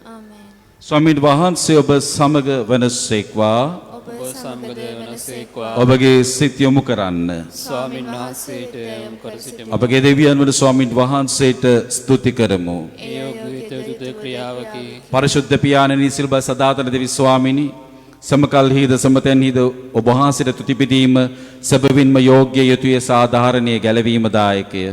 ආමේන්. ස්වාමීන් වහන්සේ ඔබ සමග වන සේක්වා. ඔබ සමගද වනසේක්වා. ඔබගේ සිත යොමු කරන්න. ස්වාමීන් වහන්සේට යොමු කර සිටමු. අපගේ දෙවියන් වන ස්වාමීන් වහන්සේට ස්තුති කරමු. ඒ යුද ක්‍රියාවකි. පරිශුද්ධ පියාණනි, සිල්බ සදාතන දෙවි ස්වාමිනී, සමකල්හිද සමතෙන්හිද ඔබ වහන්සේට තුති පිදීම සැබවින්ම යෝග්‍ය යුතුය, සාධාරණීය ගැලවීම දායකය.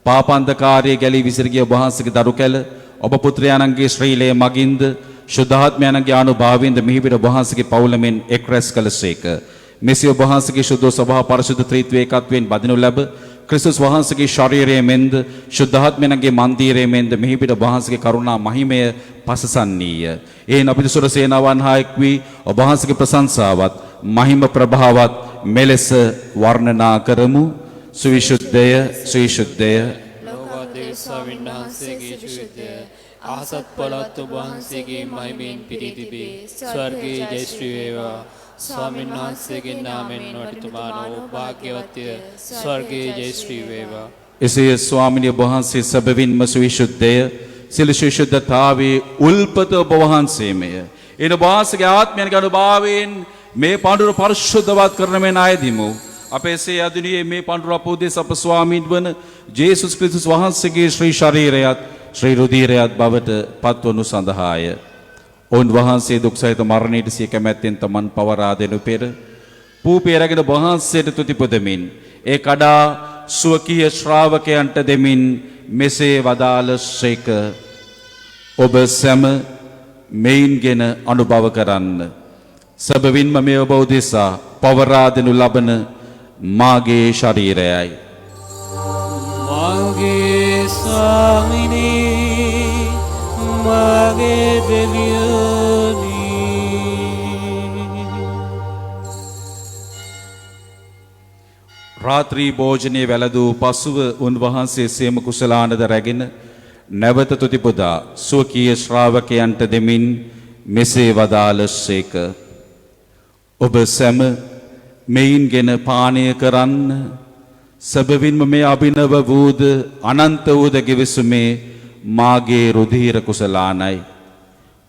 පාපන්ධකාරයේ ගැලී විසිර ගිය ඔබ වහන්සේගේ දරු කැල ඔබ පුත්‍රයාණන්ගේ ශ්‍රීලයේ මගින්ද ශුද්ධාත්මයන්ගේ අනුභාවයෙන්ද මිහිපිට ඔබ වහන්සේගේ පවුලෙන් එක් රැස් කළසේක. මෙසේ ඔබ වහන්සේගේ ශුද්ධ ස්වභාව පරිශුද්ධ ත්‍රිත්වයේ එකත්වයෙන් බදිනු ලැබ ක්‍රිස්තුස් වහන්සේගේ ශරීරයේ මෙන්ද ශුද්ධාත්මයන්ගේ මන්දිරයේ මෙන්ද මිහිපිට ඔබ වහන්සේගේ කරුණා මහිමය පසසන්නීය. එයින් අපිට සුර සේනාවන් හා එක් වී ඔබ වහන්සේගේ ප්‍රශංසාවත් මහිම ප්‍රභාවත් මෙලෙස වර්ණනා කරමු. සුවිශුද්ධය සුවිශුද්ධය ලෝකාදේව ස්වාමීන් වහන්සේගේ ශුද්ධය අහසත් පොළොත් ඔබ වහන්සේගේ මහිමෙන් පිරී තිබේ. ස්වර්ගයේ ජය ශ්‍රී වේවා. ස්වාමීන් වහන්සේගේ නාමයෙන් වටිතුමානෝ භාග්‍යවත්ය. ස්වර්ගයේ ජය ශ්‍රී වේවා. එසේ ස්වාමිනිය ඔබ වහන්සේ සැබවින්ම සුවිශුද්ධය, සිල් සුවිශුද්ධතාවේ උල්පත ඔබ වහන්සේමය. එන ඔබ වහන්සේගේ ආත්මයන්ගේ අනුභවයෙන් මේ පඬුර පරිශුද්ධවත් කරන මේ නායදිමු. අපේ සේ අදුනියේ මේ පඬුර අපෝදේශ අප ස්වාමීන් වන ජේසුස් ක්‍රිස්තුස් වහන්සේගේ ශ්‍රී ශරීරයත් ශ්‍රී රුධිරයත් බවට පත්වනු සඳහාය. ඔවුන් වහන්සේ දුක් සහිත මරණයට සිය කැමැත්තෙන් තමන් පවරා දෙනු පෙර පූපේ රැගෙන වහන්සේට තුති පුදමින් ඒ කඩා ස්වකීය ශ්‍රාවකයන්ට දෙමින් මෙසේ වදාළසේක. ඔබ සැම මෙයින්ගෙන අනුභව කරන්න. සැබවින්ම මේ ඔබ උදෙසා පවරා දෙනු ලබන මාගේ ශරීරයයි. මාගේ ස්වාමිනී, මාගේ දෙවියනි. රාත්‍රී භෝජනයේ වැළඳූ පසුව උන්වහන්සේ සේම කුසලානද රැගෙන නැවත තුති පුදා ස්වකීය ශ්‍රාවකයන්ට දෙමින් මෙසේ වදාළසේක. ඔබ සැම මෙයින්ගෙන පානය කරන්න. සැබවින්ම මේ අභිනව වූද අනන්ත වූද ගෙවිසුමේ මාගේ රුධිර කුසලානයි.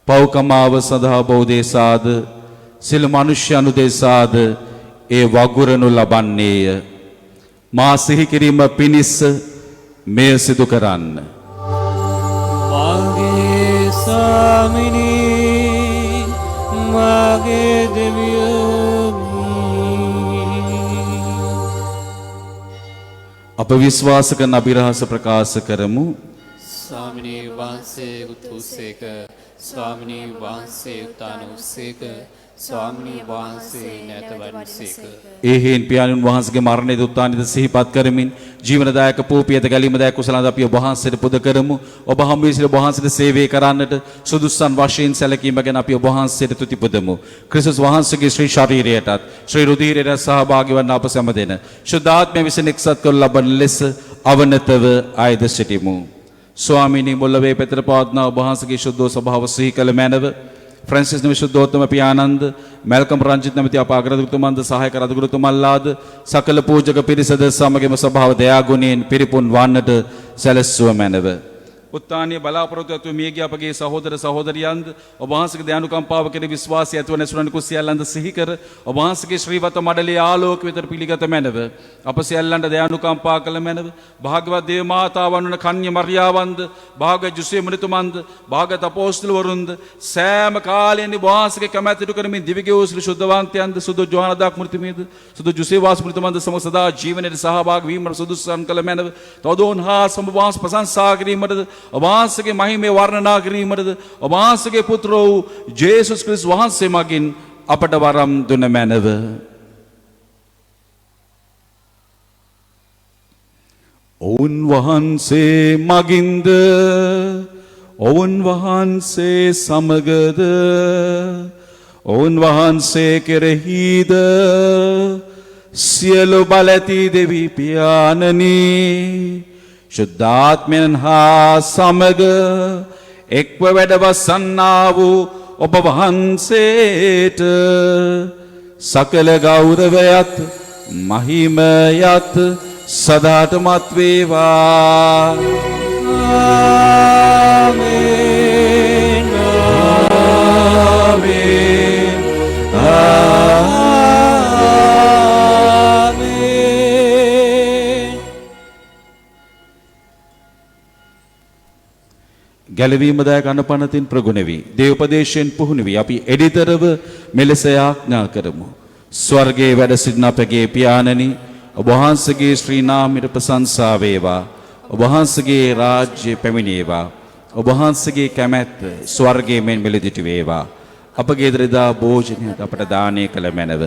පෞකමාව සඳහා බෝධේසාද සිල් මනුෂ්‍යයනු දේසාද ඒ වගුරනු ලබන්නේය. මා සිහි කිරීම පිණිස මෙය සිදු කරන්න. මාගේ ස්වාමිනී, මාගේ දෙවියනි. අප විශ්වාස කරන අභිරහස ප්‍රකාශ කරමු. ස්වාමිනී වහන්සේ උතුසේක. ස්වාමිනී වහන්සේ උතානුසේක. ස්වාමිනී වහන්සේ නැතවන්සේක. ඒ හේන් පියාණන් වහන්සේගේ මරණයද උත්ථානයද සිහිපත් කරමින් ජීවනදායක පූපියද ගැලීමදායක කුසලද අපි ඔබ වහන්සේට පුද කරමු. ඔබ හම් වී සිට ඔබ වහන්සේට සේවය කරන්නට සුදුසුසන් වශයෙන් සැලකීම ගැන අපි ඔබ වහන්සේට තුති පුදමු. ක්‍රිස්තුස් වහන්සේගේ ශ්‍රී ශරීරයටත් ශ්‍රී රුධිරයට සහභාගී වන අප සැම දෙන ශුද්ධාත්මය විසින් එක්සත් කරනු ලබන ලෙස අවනතව ආයද සිටිමු. ස්වාමීනි, මුල්ලවේ පෙතර පවත්නා ඔබ වහන්සේගේ ශුද්ධ ස්වභාව සිහි කළ මැනව ෆ්‍රැන්සිස් විශුද්ධෝත්තම පියාණන්ද, මැල්කම් රංජිත් නැමැති අප අග්‍රදුතුමන්ද, සහායක රදුගුරුතුමන්ලාද සකල පූජක පිරිසද සමගම ස්වභාව දයාගුණයෙන් පිරිපුන් වන්නට සැලැස්සුව මැනව. උත්තානීය බලාපොරොත්තු ඇතුව මියගිය අපගේ සහෝදර සහෝදරියන්ද ඔබ වහන්සේගේ දයානුකම්පාව කෙරෙහි විශ්වාසය ඇතුව නැසුරන් කුස් සියල්ලන්ද සිහි කර ඔබ වහන්සේගේ ශ්‍රීවත මඩලේ ආලෝක විතර පිළිගත මැනව අප සියල්ලන්ට දයානුකම්පා කළ මැනව භාග්‍යවත් දේව මාතාවන් වන කන්‍ය මරියාවන්ද භාග්‍ය ජුසේ මුනිතුමන්ද භාග්‍යවත් අපෝස්තලවරුන්ද සෑම කාලයෙන් ඔබ වහන්සේගේ කැමැත්ත ඉටු කරමින් දිවිගෙවූ ශ්‍රී ශුද්ධවන්තයන්ද සුදු ජෝහනදාක් මුනිතුමියද සුදු ජුසේ වාස් මුනිතුමන්ද සමග සදා ජීවනයේ සහභාගී වීමට සුදුසුකම් කළ මැනව තවදෝන් හා සම්බවාස ප්‍රශංසා කිරීමටද ඔබ වහන්සේගේ මහිමේ වර්ණනා කිරීමටද ඔබ වහන්සේගේ පුත්‍ර වූ ජේසුස් ක්‍රිස්තුස් වහන්සේ මගින් අපට වරම් දුන මැනව ඔවුන් වහන්සේ මගින්ද ඔවුන් වහන්සේ සමගද ඔවුන් වහන්සේ කෙරෙහිද සියලු බලැති දෙවි පියාණනි ශුද්ධාත්මයන් හා සමග එක්ව වැඩවසන්නා වූ ඔබ වහන්සේට සකල ගෞරවයත් මහිමයත් සදාටමත් වේවා ආමේන් ආමේන් ආමේන් ගැලවීමදායක අනපනතින් ප්‍රගුණ වී දේවෝපදේශයෙන් පුහුණු වී අපි එඩිතරව මෙලෙස යාඥා කරමු ස්වර්ගයේ වැඩ සිටින අපගේ පියාණනි ඔබ වහන්සේගේ ශ්‍රී නාමයට ප්‍රශංසා වේවා ඔබ වහන්සේගේ රාජ්‍ය පැමිණේවා ඔබ වහන්සේගේ කැමැත්ත ස්වර්ගයේ මෙන් මෙලෙදිට වේවා අපගේ දරදා භෝජනයත් අපට දානය කළ මැනව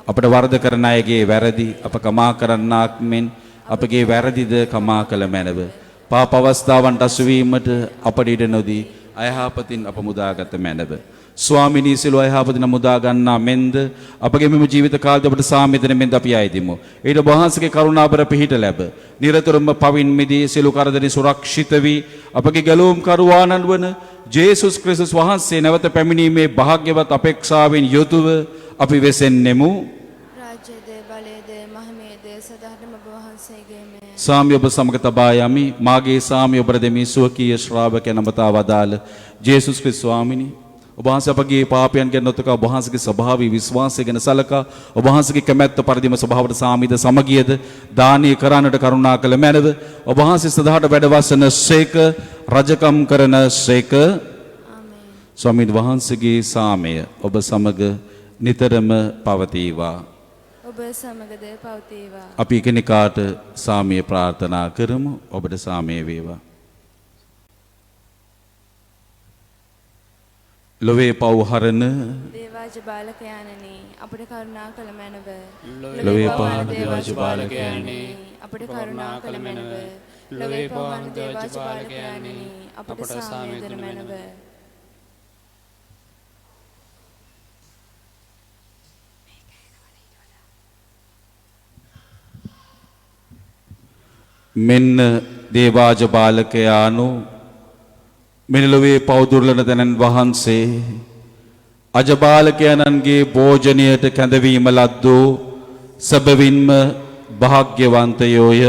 අපට වරද කරන අයගේ වැරදි අප කමා කරන්නාක් මෙන් අපගේ වැරදිද කමා කළ මැනව පාප අවස්ථාවන්ට අසුවීමට අපට ඉඩ නොදී අයහපතින් අප මුදාගත මැනව ස්වාමිනී සියලු අයහපතින් මුදා ගන්නා මෙන්ද අපගේ මෙම ජීවිත කාලය අපට සාමිදෙන මෙන්ද අපි ආයදිමු ඊට වහන්සේගේ කරුණාබර පිහිට ලැබ නිරතුරුවම පවින් මිදී සියලු කරදරින් සුරක්ෂිත වී අපගේ ගැලවුම් කරුවාණන් වන ජේසුස් ක්‍රිස්තුස් වහන්සේ නැවත පැමිණීමේ භාග්‍යවත් අපේක්ෂාවෙන් යුතුව අපි වෙසෙන්නෙමු රාජ්‍යද බලයද මහිමයද සදාටම ඔබ වහන්සේගේම සාමි ඔබ සමග තබා යමි මාගේ සාමි ඔබට දෙමි සුවකීය ශ්‍රාවකයන් අමතා වදාළ ජේසුස් ක්‍රිස්තුස් ස්වාමිනී ඔබ වහන්සේ අපගේ පාපයන් ගැන නොතකා ඔබ වහන්සේගේ ස්වභාවී විශ්වාසය ගැන සලකා ඔබ වහන්සේගේ කැමැත්ත පරිදිම ස්වභාවයට සාමීද සමගියද දානීය කරන්නට කරුණා කළ මැනව ඔබ වහන්සේ සදාට වැඩවසන සේක රජකම් කරන සේක ස්වාමීන් වහන්සේගේ සාමය ඔබ සමග නිතරම පවතිවා ඔබ සමගද පවතිවා අපි කෙනෙකාට සාමය ප්‍රාර්ථනා කරමු ඔබට සාමය වේවා ලොවේ පව් හරන දේවාජ බාලකයාණනි අපට කරුණා කළ මැනව ලොවේ පහන දේවාජ බාලකයාණනි අපට කරුණා කළ මැනව ලොවේ පහන දේවාජ බාලකයාණනි අපට සාමය දෙන මැනව මෙන්න දේවාජ බාලකයාණෝ මෙලොවේ පෞදුර්ලන තැනන් වහන්සේ අජබාලකයන්න්ගේ භෝජනයට කැඳවීම ලද්දෝ සැබවින්ම භාග්‍යවන්තයෝය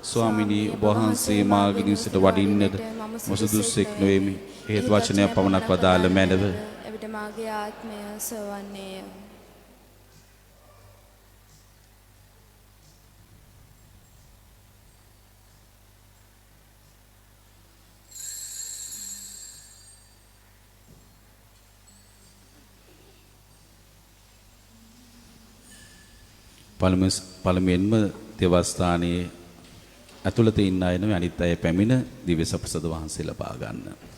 ස්වාමිනී ඔබ වහන්සේ මාගේ නිවසට වඩින්නට මොසුදුස්සෙක් නොවේමි හේත් වචනයක් පමණක් වදාළ මැනව එවිට මාගේ ආත්මය සොවන්නේය පළමුවෙන්ම දේවස්ථානයේ ඇතුළත ඉන්න අය නෙවෙයි අනිත් අය පැමිණ දිව්‍ය සප්‍රසද වහන්සේ ලබා ගන්න.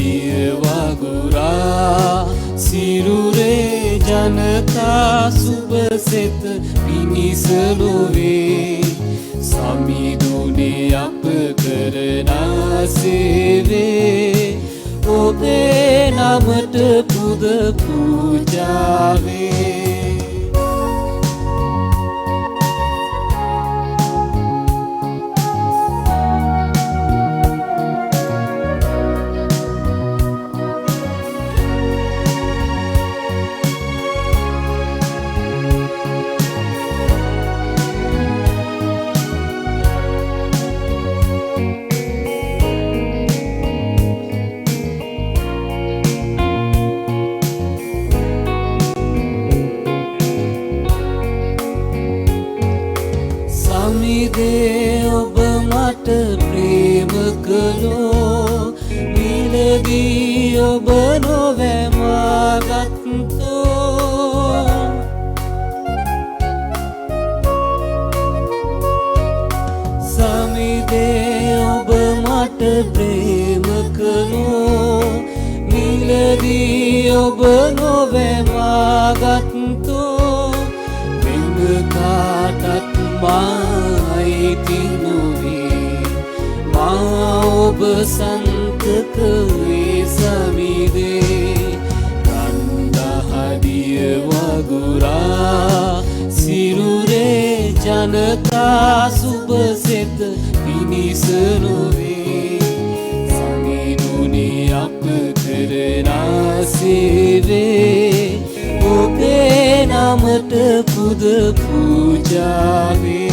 හදිය වගුරා සිරුරේ ජනතා සුබසෙත පිණිස නොවේ සමිඳුනේ අප කරන සේවේ ඔබේ නමට පුද පූජාවේ ඔබ මට ප්‍රේම කළෝ මිලදී ඔබ නොවැමාගත්තෝ සමිදේ ඔබ මට ප්‍රේම කළෝ මිලදී ඔබ නොවැමාගත්තෝ වෙන කාටත් මායිති නොවේ මා ඔබ සන්තක වේ සමිදේ කන්දහදිය වගුරා සිරුරේ ජනතා සුබසෙත පිණිස නොවේ සමිඳුනේ අප කරන සේවේ ඔබේ නමට පුද පූජාවේ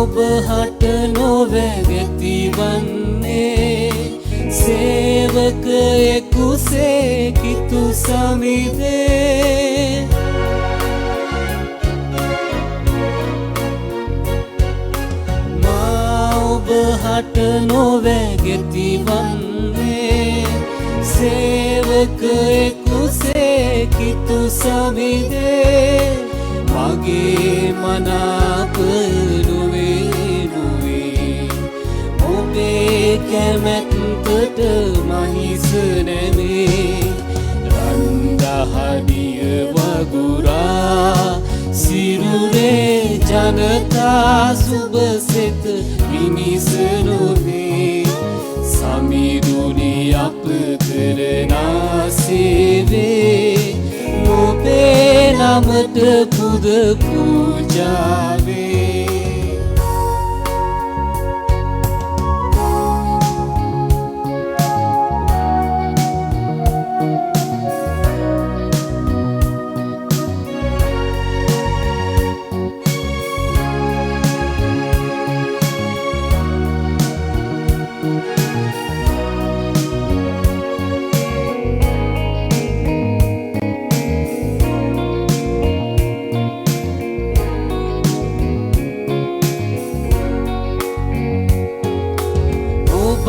ඔබහට නොවැගති වන්නේ සේවකයෙකුසේ කිතු සමිදේ මා ඔබහට නොවැගති වන්නේ සේවකයෙකුසේ කිතු සමිදේ මගේ මනාප කැමැත්තට මහිස නැමේ රන්දහදිය වගුරා සිරුරේ ජනතා සුබසෙත පිණිස නොවේ සමිඳුනේ අප කරන සේවේ ඔබේ නමට පුද පූජාවේ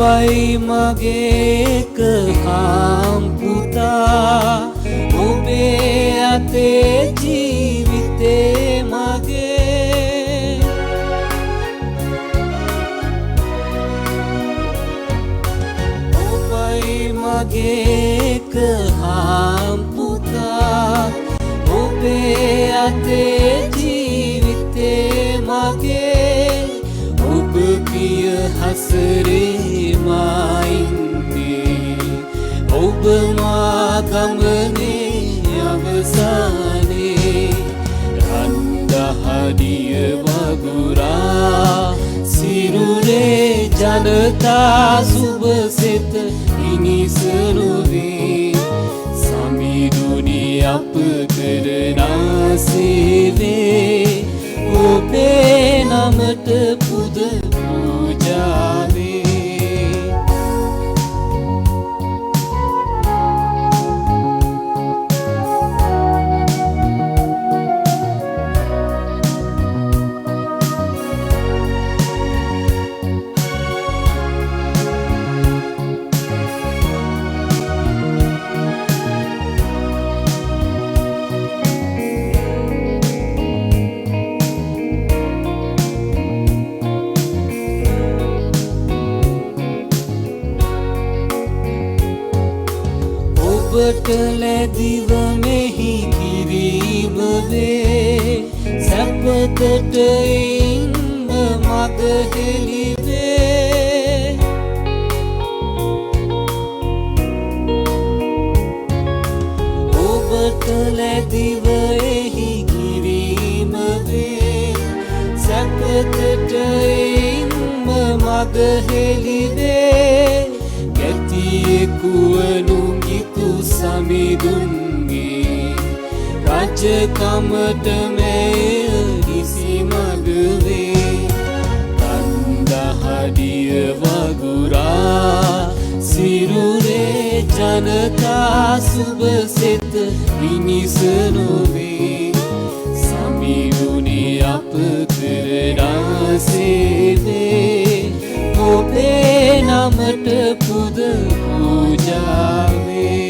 ඔබයි මගේ එක හම්පුතා ඔබේ අතේ ජීවිතේ මගේ ඔබයි මගේ එක හම්පුතා ඔබේ අතේ ජීවිතේ මගේ ඔබ පිය හසරේ ඔබ මා ගමනේ අවසානේ රන්දහදිය වගුරා සිරුරේ ජනතා සුබසෙත පිණිස නොවේ සමිඳුනේ අප කරන සේවේ ඔබේ නමට පුද පූජා ඔබට ලැබිව මෙහි කිරීම වේ සැපතට ඉන්න මග හෙළිවේ ඔබට ලැබිව එහි කිරීම වේ සැපතට ඉන්න මග හෙළිවේ කුවනුගිතු සමිඳුන්ගේ රජකමට මෙය හිසි මගවේ කන්දහඩිය වගුරා සිරුරේ ජනතා සුබ සෙත මිනිස නොවේ සමිඳුනේ අප කරනා සේවේ ඔබේ නමට පුද පූජාවේ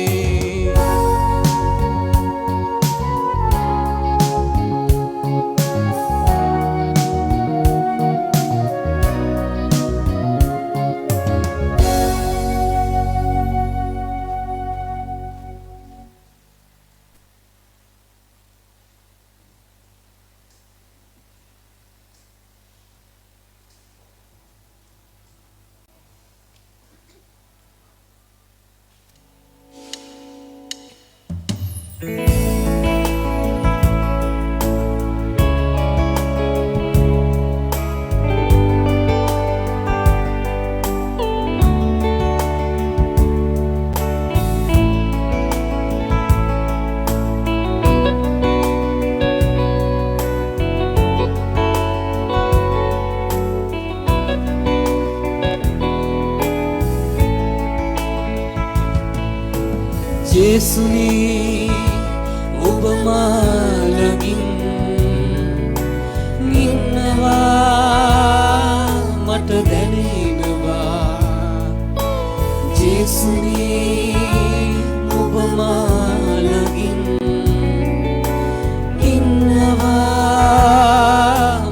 යේසුනි ඔබ මා ළඟින් ඉන්නවා මට දැනෙනවා යේසුනි ඔබ මා ළඟින් ඉන්නවා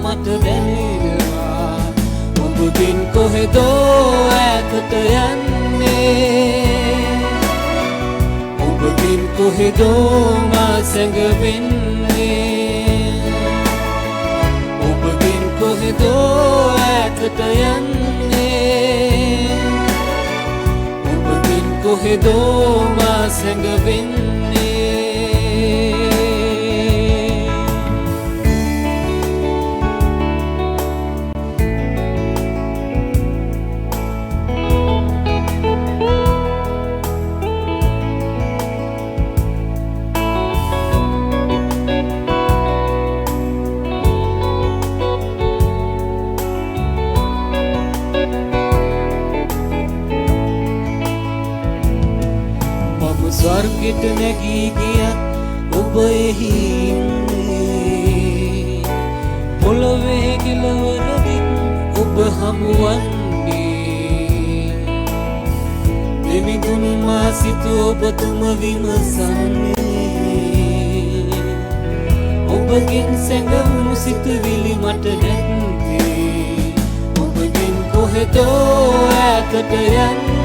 මට දැනෙනවා ඔබගෙන් කොහෙදෝ ඈතට යන්නේ ඔබගෙන් කොහෙදෝ මා සැඟවෙන්නේ ඔබගෙන් කොහෙදෝ ඈතට යන්නේ ඔබගෙන් කොහෙදෝ මා සැඟවෙන්නේ ස්වර්ගෙට නැගී ගියත් ඔබ එහි ඉන්නේ පොළොවේ කෙළවරකින් ඔබ හමුවන්නේ දෙවිඳුන් මා සිත ඔබ තුම විමසන්නේ ඔබගෙන් සැඟවුණු සිතුවිලි මට නැත්තේ ඔබගෙන් කොහෙදෝ ඈතට යන්නේ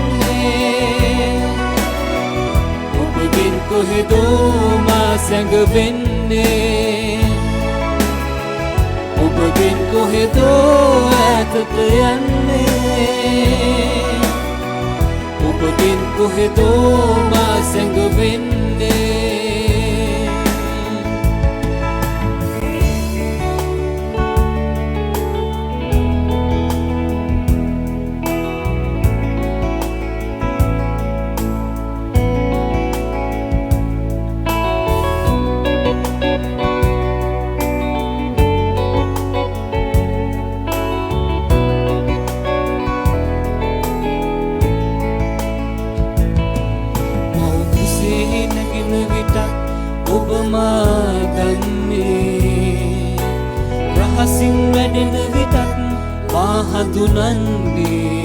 ඔබගෙන් කොහෙදෝ මා සැඟවෙන්නේ ඔබගෙන් කොහෙදෝ ඈතට යන්නේ ඔබගෙන් කොහෙදෝ මා සැඟවෙන්නේ රහසින් වැඩෙන විටත් මා හඳුනන්නේ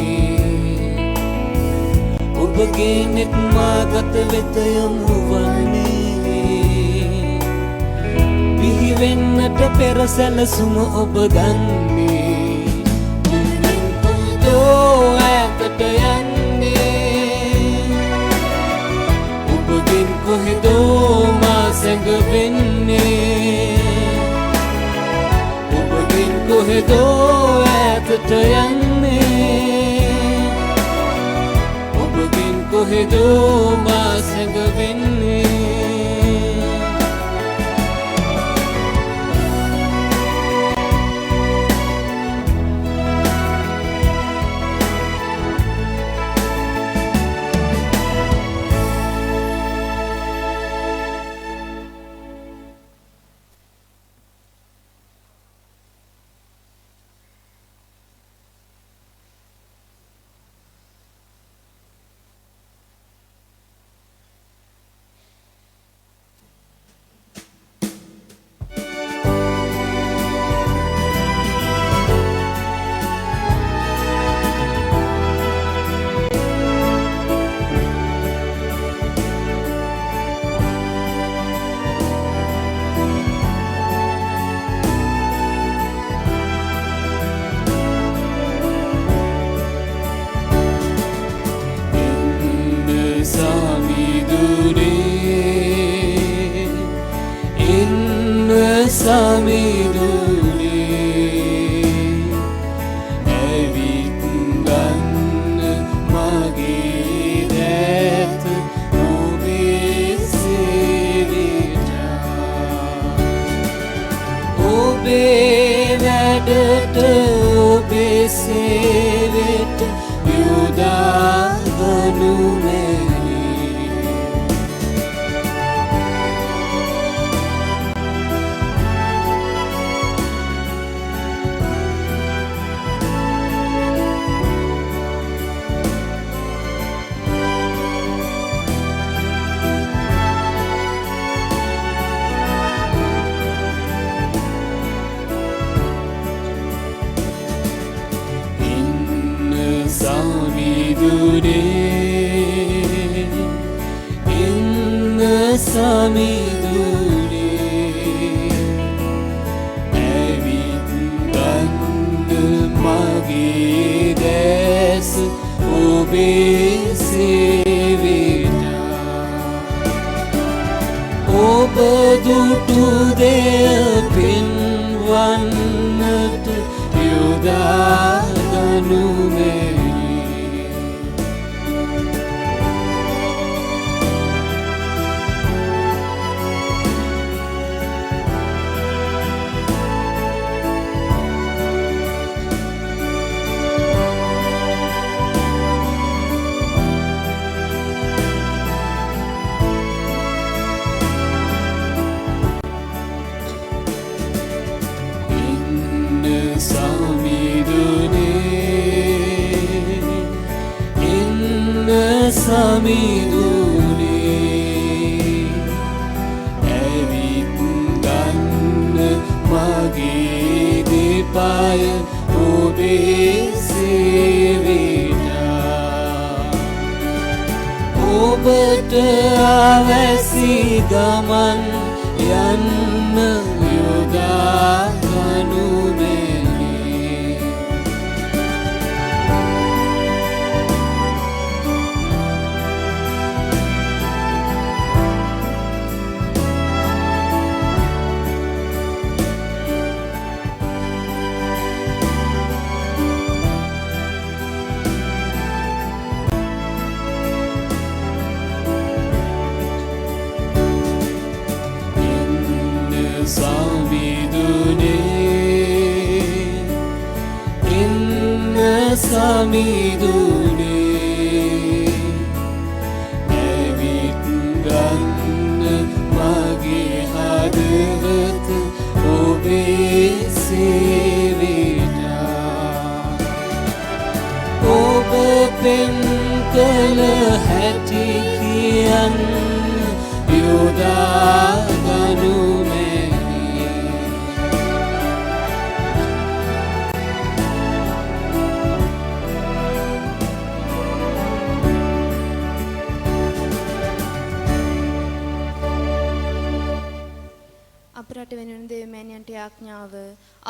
ඔබගේ නෙත් මා ගත වෙත යමු වන්නේ පිහිවෙන්නට පෙර සැලසුම ඔබ දන්නේ ඈතට යන්නේ ඔබගෙන් කොහෙදෝ මා සැඟවෙන්නේ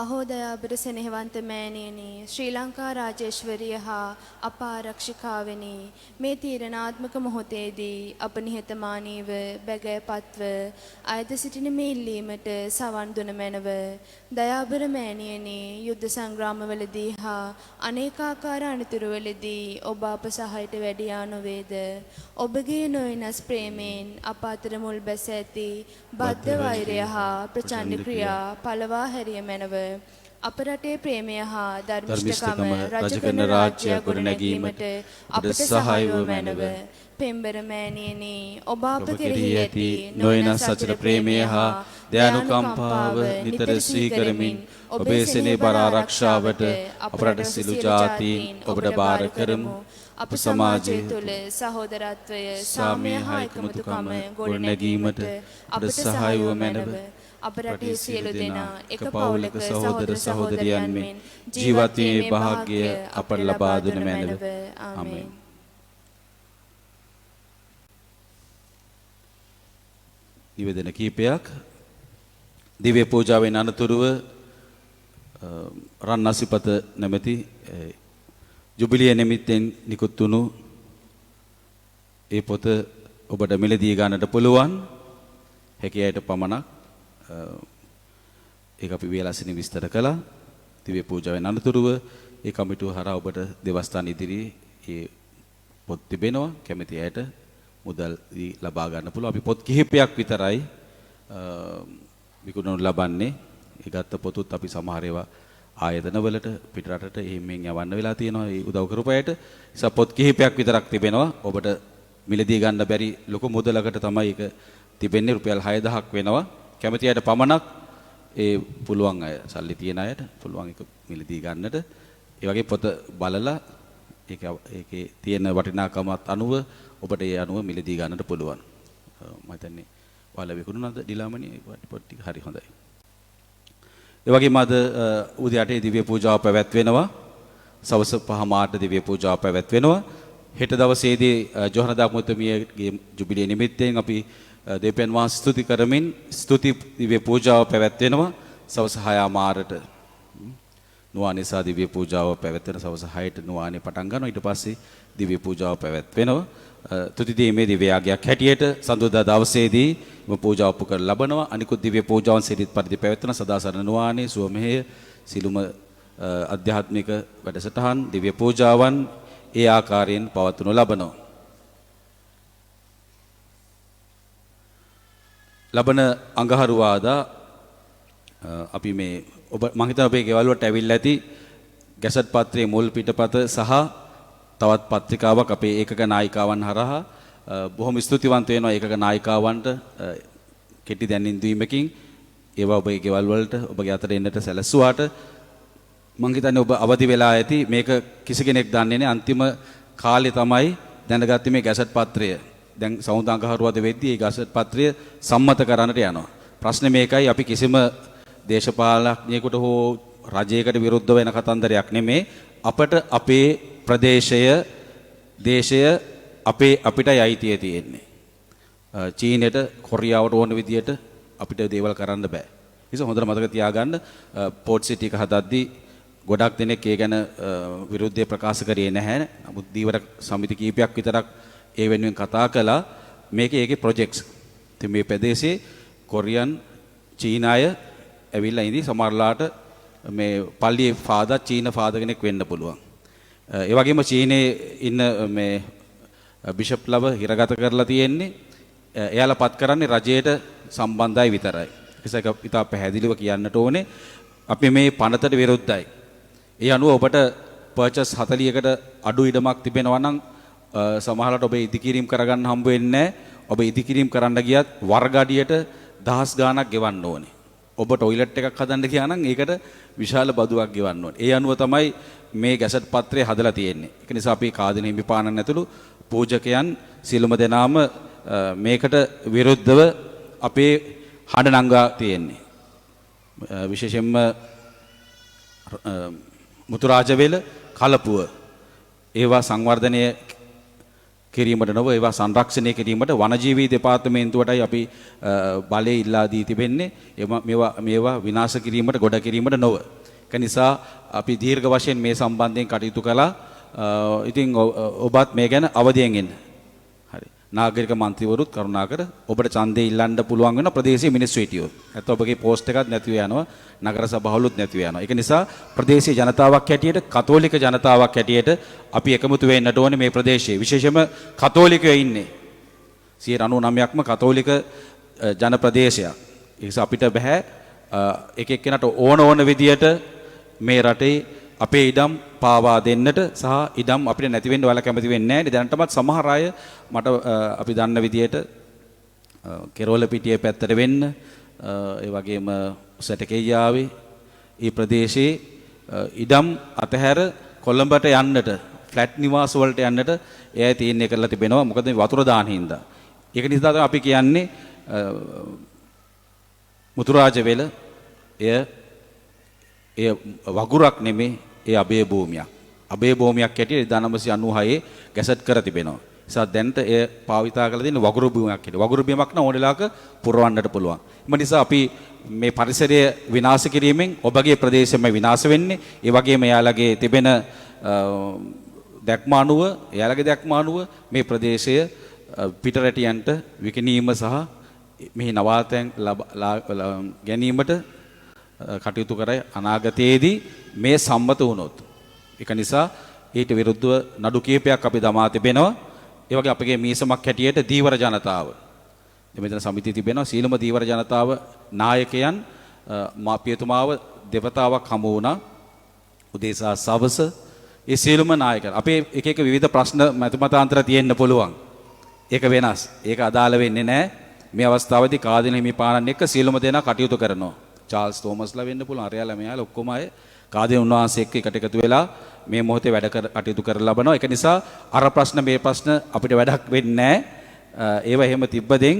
අහෝ දයාබර සෙනෙහවන්ත මෑණියනි, ශ්‍රී ලංකා රාජේශ්වරිය හා අප ආරක්ෂිකාවෙනි, මේ තීරණාත්මක මොහොතේදී අප නිහතමානීව බැගෑපත්ව අයද සිටින මේ ඉල්ලීමට සවන් දුන මැනව. දයාබර මෑණියනි, යුද්ධ සංග්‍රාමවලදී හා අනේකාකාර අනතුරුවලදී ඔබ අප සහයට වැඩියා නොවේද? ඔබගේ නොයනස් ප්‍රේමයෙන් අප අතර මුල් බැස ඇති බද්ධ වෛරය හා ප්‍රචණ්ඩ ක්‍රියා පළවා හැරිය මැනව. අප රටේ ප්‍රේමය හා ධර්මිෂ්ඨකම රජකරන රාජ්‍යය ගොඩනැගීමට අපට සහාය වූ මැනව. පෙම්බර මෑණියනි, ඔබ අප කෙරෙහි ඇති නොයනස් අචල ප්‍රේමය හා දයානුකම්පාව නිතර සිහි කරමින් ඔබේ සෙනෙහ බර ආරක්ෂාවට අප රට සිළු ජාතීන් ඔබට බාර කරමු. අප සමාජය තුළ සහෝදරත්වය, සාමය හා එකමුතුකම ගොඩනැගීමට අපට සහාය වූ මැනව. අප රටේ සියලු දෙනා එක පවුලක සහෝදර සහෝදරියන් මෙන් ජීවත් වීමේ වාසනාව අපට ලබා දුන මැනව. ආමේන්. නිවේදන කීපයක් දිව්‍ය පූජාවෙන් අනතුරුව රන්නසිපත නැමැති ජුබිලිය නිමිත්තෙන් නිකුත් වුණු ඒ පොත ඔබට මිලදී ගන්නට පුළුවන් හැකියාවට පමණක්. ඒක අපි වේලාසින් විස්තර කළා. දිව්‍ය පූජාවෙන් අනතුරුව ඒ කමිටුව හරහා ඔබට දේවස්ථාන ඉදිරියේ ඒ පොත් තිබෙනවා. කැමති අයට මුදල් ලබා ගන්න පුළුවන්. අපි පොත් කිහිපයක් විතරයි විකුණනු ලබන්නේ. ඒ ගත්ත පොතුත් අපි සමහර ඒවා ආයතනවලට පිටරටට එහෙමෙන් යවන්න වෙලා තියෙනවා. ඒ උදව් කරපුවාට නිසා පොත් කිහිපයක් විතරක් තිබෙනවා. ඔබට මිලදී ගන්න බැරි ලොකු මුදලකට තමයි ඒක තිබෙන්නේ. රුපියල් 6000ක් වෙනවා. කැමති අයට පමණක් ඒ පුළුවන් අය සල්ලි තියන අයට පුළුවන් ඒක මිලදී ගන්නට. ඒ වගේ පොත බලලා ඒකේ තියෙන වටිනාකමත් අනුව ඔබට ඒ අනුව මිලදී ගන්නට පුළුවන්. මම හිතන්නේ ඔයාලා විකුණුනද ඩිලාමනි පොත් ටික හරි හොඳයි. ඒ වගේම අද උදේ 8 දිව්‍ය පූජාව පැවැත්වෙනවා. සවස් 5 මාට දිව්‍ය පූජාව පැවැත්වෙනවා. හෙට දවසේදී ජෝහනදා මුතුමියගේ ජුබිලිය නිමිත්තෙන් අපි දෙවියන් වහන්සේ ස්තුති කරමින් ස්තුති දිව්‍ය පූජාව පැවැත්වෙනවා. සවස් 6 මාරට නුවණේසා දිව්‍ය පූජාව පැවැත්වෙන සවස් 6ට නුවණේ පටන් ගන්නවා. ඊට පස්සේ දිව්‍ය පූජාව පැවැත්වෙනවා. තුතිදීමේ දිව්‍යයාගයක් හැටියට සඳුදා දවසේදී පූජා උපකර ලබනවා. අනිකුත් දිව්‍ය පූජාවන් සිරිත් පරිදි පැවැත්වෙන සදාසරණ නුවණේ සුවමෙහෙය සිළුම ආධ්‍යාත්මික වැඩසටහන් දිව්‍ය පූජාවන් ඒ ආකාරයෙන් පවත්වනු ලබනවා. ලබන අඟහරුවාදා අපි මේ ඔබ මම හිතනවා ඔබේ ගෙවල් වලට ඇවිල්ලා ඇති ගැසට් පත්‍රයේ මුල් පිටපත සහ තවත් පත්‍රිකාවක් අපේ ඒකක නායිකාවන් හරහා බොහොම ස්තුතිවන්ත වෙනවා ඒකක නායිකාවන්ට කෙටි දැනුම් දීමකින් ඒවා ඔබේ ගෙවල් වලට ඔබගේ අතට එන්නට සැලසුවාට මම හිතන්නේ ඔබ අවදි වෙලා ඇති මේක කිසි කෙනෙක් දන්නේ නැහැ අන්තිම කාලේ තමයි දැනගත්තේ මේ ගැසට් පත්‍රය දැන් සමුදා අඟහරුවාද වෙද්දී මේ ගැසට් පත්‍රය සම්මත කරන්නට යනවා ප්‍රශ්නේ මේකයි අපි කිසිම දේශපාලනඥයෙකුට හෝ රජයකට විරුද්ධ වෙන කතන්දරයක් නෙමේ අපට අපේ ප්‍රදේශය දේශය අපිටයි අයිතිය තියෙන්නේ. චීනෙට කොරියාවට ඕන විදියට අපිට දේවල් කරන්න බෑ. ඒක හොඳට මතක තියාගන්න පෝට් සිටි එක හදද්දී ගොඩක් දෙනෙක් ඒ ගැන විරුද්ධය ප්‍රකාශ කරේ නැහැ. නමුත් දීවර සමිති කීපයක් විතරක් ඒ වෙනුවෙන් කතා කළා. ඒකේ ප්‍රොජෙක්ට්ස්. ඉතින් මේ ප්‍රදේශයේ කොරියන් චීනාය ඇවිල්ලා ඉඳි සමහරලාට මේ පල්ලියේ ෆාදර් චීන ෆාදර් කෙනෙක් වෙන්න පුළුවන්. ඒ වගේම චීනයේ ඉන්න මේ බිෂප් ලව හිරගත කරලා තියෙන්නේ එයාලා පත් කරන්නේ රජයට සම්බන්ධයි විතරයි. ඒක ඉතා පැහැදිලිව කියන්නට ඕනේ. අපි මේ පනතට විරුද්ධයි. ඒ අනුව ඔබට පර්චස් 40කට අඩු ඉඩමක් තිබෙනවා නම් සමහරවිට ඔබ ඉදිකිරීම කරගන්න හම්බ වෙන්නේ නැහැ. ඔබ ඉදිකිරීම කරන්න ගියත් වර්ග අඩියට දහස් ගාණක් ගෙවන්න ඕනේ. ඔබ টয়ලට් එකක් හදන්න ගියා නම් ඒකට විශාල බදුවක් ගෙවන්න ඕනේ. ඒ අනුව තමයි මේ ගැසට් පත්‍රය හදලා තියෙන්නේ. ඒක නිසා අපි කාදින හිමිපාණන් ඇතුළු පූජකයන් සියලුම දෙනාම මේකට විරුද්ධව අපේ හඬ නංගා තියෙන්නේ. විශේෂයෙන්ම මුතුරාජවේල කලපුව ඒවා සංවර්ධනය කිරීමට නොව ඒවා සංරක්ෂණය කිරීමට වනජීවී දෙපාර්තමේන්තුවටයි අපි බලය ඉල්ලා දී තිබෙන්නේ. මේවා විනාශ කිරීමට ගොඩ කිරීමට නොව. ඒක නිසා අපි දීර්ඝ වශයෙන් මේ සම්බන්ධයෙන් කටයුතු කළා. ඉතින් ඔබත් මේ ගැන අවදියෙන් ඉන්න. හරි. නාගරික මන්ත්‍රීවරුත් කරුණාකර ඔබට ඡන්දය ඉල්ලන්න පුළුවන් වෙන ප්‍රදේශීය මිනිස්සු හිටියොත්. නැත්නම් ඔබගේ පෝස්ට් එකක් නැතිව යනවා. නගර සභාවලුත් නැතිව යනවා. ඒක නිසා ප්‍රදේශීය ජනතාවක් හැටියට කතෝලික ජනතාවක් හැටියට අපි එකමුතු වෙන්නට ඕනේ මේ ප්‍රදේශයේ. විශේෂයෙන්ම කතෝලිකයෝ ඉන්නේ. 99%ක්ම කතෝලික ජන ප්‍රදේශයක්. ඒ නිසා අපිට බෑ එක එක්කෙනාට ඕන විදියට මේ රටේ අපේ ඉඩම් පාවා දෙන්නට සහ ඉඩම් අපිට නැති වෙන්න ඔයාලා කැමති වෙන්නේ නැහැ. දැනටමත් සමහර අය මට අපි දන්න විදියට කෙරවල පිටියේ පැත්තට වෙන්න ඒ වගේම සැටකෙయ్యాවේ මේ ප්‍රදේශයේ ඉඩම් අතහැර කොළඹට යන්නට ෆ්ලැට් නිවාස වලට යන්නට එයයි තීරණය කරලා තිබෙනවා. මොකද මේ වතුර දාන හින්දා. ඒක නිසා තමයි අපි කියන්නේ මුතුරාජවෙල එය වගුරක් නෙමේ ඒ අබේ භූමියක්. අබේ භූමියක් හැටියට 1996 ගැසට් කර තිබෙනවා. නිසා දැන්ට එය භාවිතා කරලා තියෙන වගුරු භූමියක් හැටියට. වගුරු භූමියක් නම් ඕන වෙලාවක පුරවන්නට පුළුවන්. ඒ නිසා අපි මේ පරිසරය විනාශ කිරීමෙන් ඔබගේ ප්‍රදේශෙම විනාශ වෙන්නේ. ඒ වගේම එයාලගේ තිබෙන දැක්ම අනුව මේ ප්‍රදේශය පිටරටියන්ට විකිණීම සහ මෙහි නවාතැන් ගැනීමට කටයුතු කරයි අනාගතයේදී මේ සම්මත වුණොත්. ඒක නිසා ඊට විරුද්ධව නඩු කීපයක් අපි දමා තිබෙනවා. ඒ වගේ අපගේ මීසමක් හැටියට දීවර ජනතාව. මෙතන සමිතිය තිබෙනවා. සීලම දීවර ජනතාව නායකයන් මාපියතුමාව දෙවතාවක් හමු වුණා. උදේසා සවස ඒ සීලම නායකයන්. අපේ එක විවිධ ප්‍රශ්න මතමතාන්තර තියෙන්න පුළුවන්. ඒක වෙනස්. ඒක අදාළ වෙන්නේ නැහැ. මේ අවස්ථාවේදී කාදින හිමිපාණන් එක්ක සීලම දෙනා කටයුතු කරනවා. චාල්ස් තෝමස්ලා වෙන්න පුළුවන්. අරයාලා මෙයාලා ඔක්කොම අය කාදින උන්වහන්සේ එක්ක එකට එකතු වෙලා මේ මොහොතේ කටයුතු කරලා ලබනවා. ඒක නිසා අර ප්‍රශ්න මේ ප්‍රශ්න අපිට වැඩක් වෙන්නේ නැහැ. ඒව එහෙම තිබ්බදෙන්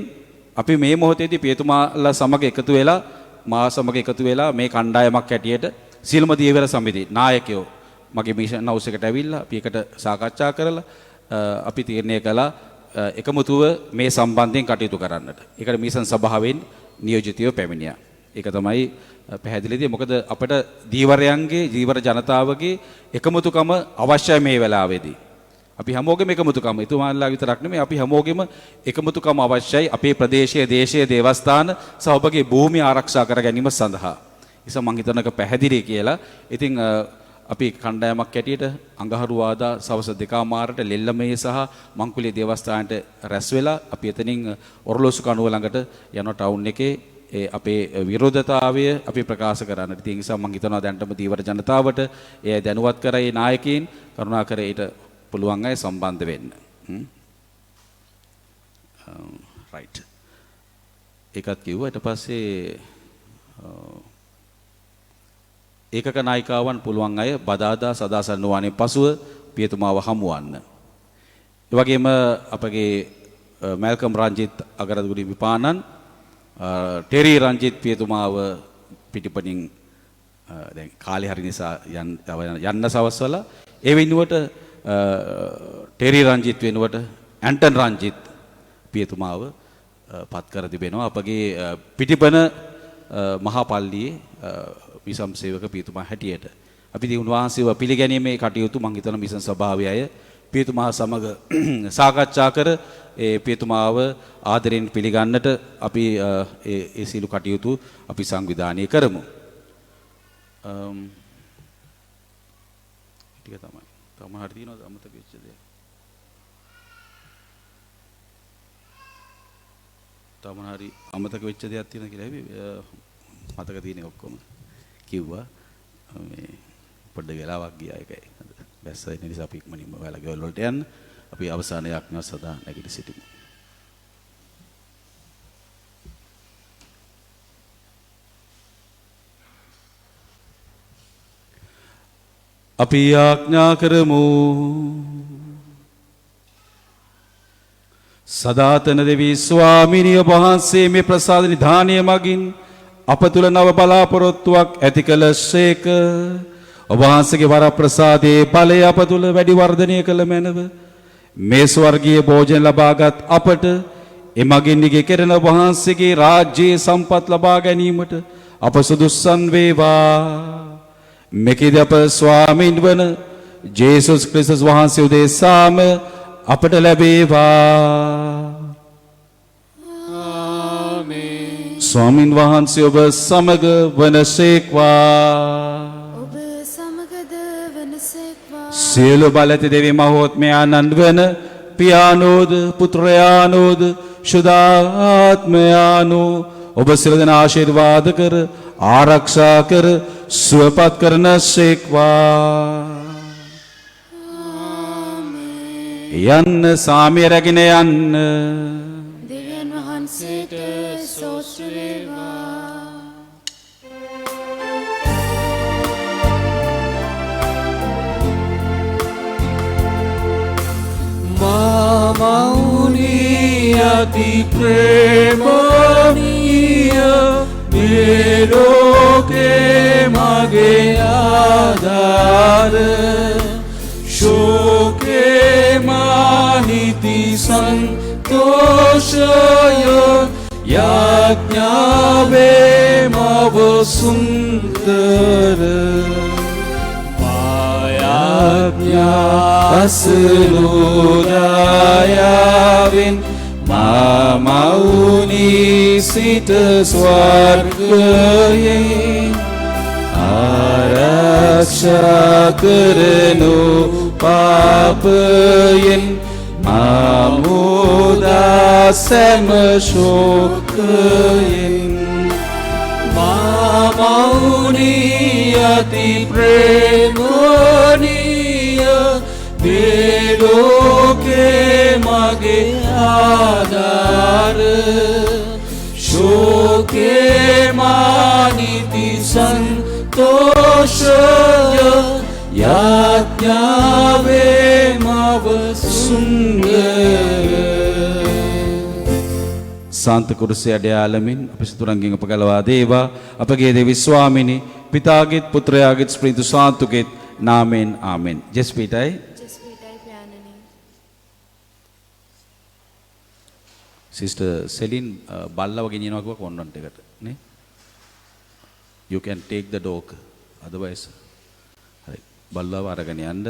අපි මේ මොහොතේදී පියතුමාලා සමග එකතු වෙලා මා සමග එකතු වෙලා මේ කණ්ඩායමක් හැටියට සීලම දීවර සමිතිය නායකයෝ මගේ මිෂන් හවුස් එකට ඇවිල්ලා අපි එකට සාකච්ඡා කරලා අපි තීරණය කළා එකමුතුව මේ සම්බන්ධයෙන් කටයුතු කරන්නට. ඒකට මිෂන් සභාවෙන් නියෝජිතයෝ පැමිණියා. ඒක තමයි පැහැදිලිදී. මොකද අපිට දීවරයන්ගේ ජීවර ජනතාවගේ එකමුතුකම අවශ්‍යයි මේ වෙලාවේදී. අපි හැමෝගෙම එකමුතුකම එතුමාලා විතරක් නෙමෙයි අපි හැමෝගෙම එකමුතුකම අවශ්‍යයි අපේ ප්‍රදේශයේ දේශයේ දේවස්ථාන සහ ඔබගේ භූමිය ආරක්ෂා කර ගැනීම සඳහා. ඉතින් මම හිතනක පැහැදිලි කියලා. ඉතින් අපි කණ්ඩායමක් හැටියට අඟහරුවාදා සවස් 2:00ට ලෙල්ලමේ සහ මංකුලිය දේවස්ථානට රැස් වෙලා අපි එතනින් ඔරලෝසු කණුව ළඟට යන ටවුන් එකේ අපේ විරෝධතාවය අපි ප්‍රකාශ කරන්නට. ඒ නිසා මම හිතනවා දැන්ටම දීවර ජනතාවට එය දැනුවත් කරයි නායකයින් කරුණාකර ඊට පුළුවන් අය සම්බන්ධ වෙන්න. රයිට්. ඒකත් කිව්වා. ඊට පස්සේ ඒකක නායිකාවන් පුළුවන් අය බදාදා සදාසන් නොවන්නේ පසුව පියතුමාව හමුවන්න. ඒ වගේම අපගේ මල්කම් රංජිත් අගරදුරි විපානන් ටෙරි රංජිත් පියතුමාව පිටිපනින් දැන් කාලේ හරි නිසා යන්න සවස්වල ඒ වෙනුවට ටෙරි රංජිත් වෙනුවට ඇන්ටන් රංජිත් පියතුමාව පත් කර තිබෙනවා අපගේ පිටිපන මහා පල්ලියේ මිසම් සේවක පියතුමා හැටියට. අපි දී උන්වහන්සේව පිළිගැනීමේ කටයුතු මම හිතන මිසම් සභාවේ අය පියතුමා සමග සාකච්ඡා කර ඒ පියතුමාව ආදරෙන් පිළිගන්නට අපි ඒ සීල කටයුතු අපි සංවිධානය කරමු. ටික තමයි. තම හරි තියෙනවද අමතක වෙච්ච දේ? තම හරි අමතක වෙච්ච දෙයක් තියෙනවා කියලා මතක තියෙන ඔක්කොම කිව්වා. මේ පොඩ්ඩක් වෙලාවක් ගියා ඒකයි. බැස්ස ඒ නිසා අපි ඉක්මනින්ම ඔයාලා ගෙවල් වලට යන්න. අපි අවසාන යාඥාව සදා නැගිට සිටිමු. අපි යාඥා කරමු. සදාතන දෙවි ස්වාමිනිය වහන්සේ මේ ප්‍රසාද නිධානය මගින් අප තුල නව බලාපොරොත්තුවක් ඇති කළසේක. ඔබ වහන්සේගේ වර ප්‍රසාදයේ ඵලය අප තුල වැඩි වර්ධනය කළ මැනව. මේ ස්වර්ගීය භෝජන ලබාගත් අපට එමගින් නිගේ කෙරෙන වහන්සේගේ රාජ්‍යයේ සම්පත් ලබා ගැනීමට අප සුදුස්සන් වේවා. මෙකෙදී අප ස්වාමීන් වන ජේසුස් ක්‍රිස්තුස් වහන්සේ උදෙසාම අපට ලැබේවා. ස්වාමින් වහන්සේ ඔබ සමග වනසේක්වා. ඔබ සමගද වනසේක්වා. සියලු බලති දෙවි මහෝත්මයාණන් වන පියානෝද පුත්‍රයානෝද ශුද්ධාත්මයානෝ ඔබ සියලු දෙනා ආශිර්වාද කර ආරක්ෂා කර සුවපත් කරන සේක්වා. යන්න සාමිය රැගෙන යන්න. දෙවියන් වහන්සේට සෝත්‍ර වේවා. මමෞනී අති ප්‍රේමණීය මේ ලෝකේ මගේ ආධාර ශෝකේ මානිති සන්තෝෂය යාඥාවේ මව සුන්දර අසලෝදායාවෙන් මමෞනී සිට ස්වර්ගයේ ආරක්ෂා කරනු පාපයෙන් මමුදා සැම ශෝකයෙන් මමෞනී අති ප්‍රේමණීය මේ ලෝකේ මගේ ආධාර ශෝකේ මානිති සන්තෝෂය යාඥාවේ මව සුන්දර. සාන්ත කුරුසේ අඩයාලමින් අප සිතුරන්ගෙන් අප ගලවා දේවා. අපගේ දෙවි ස්වාමිනී පිතාගෙත් පුත්‍රයාගෙත් ස්ප්‍රීතු සාන්තුගෙත් නාමෙන් ආමෙන්. ජෙස්පීටයි ජස්පීටයි ප්‍යානනි. සිස්ටර් සෙලින් බල්ලව ගෙනියනවා කිව්වා කොන්වන්ට් එකට නේ. You can take the dog otherwise. හරි. බල්ලව අරගෙන යන්න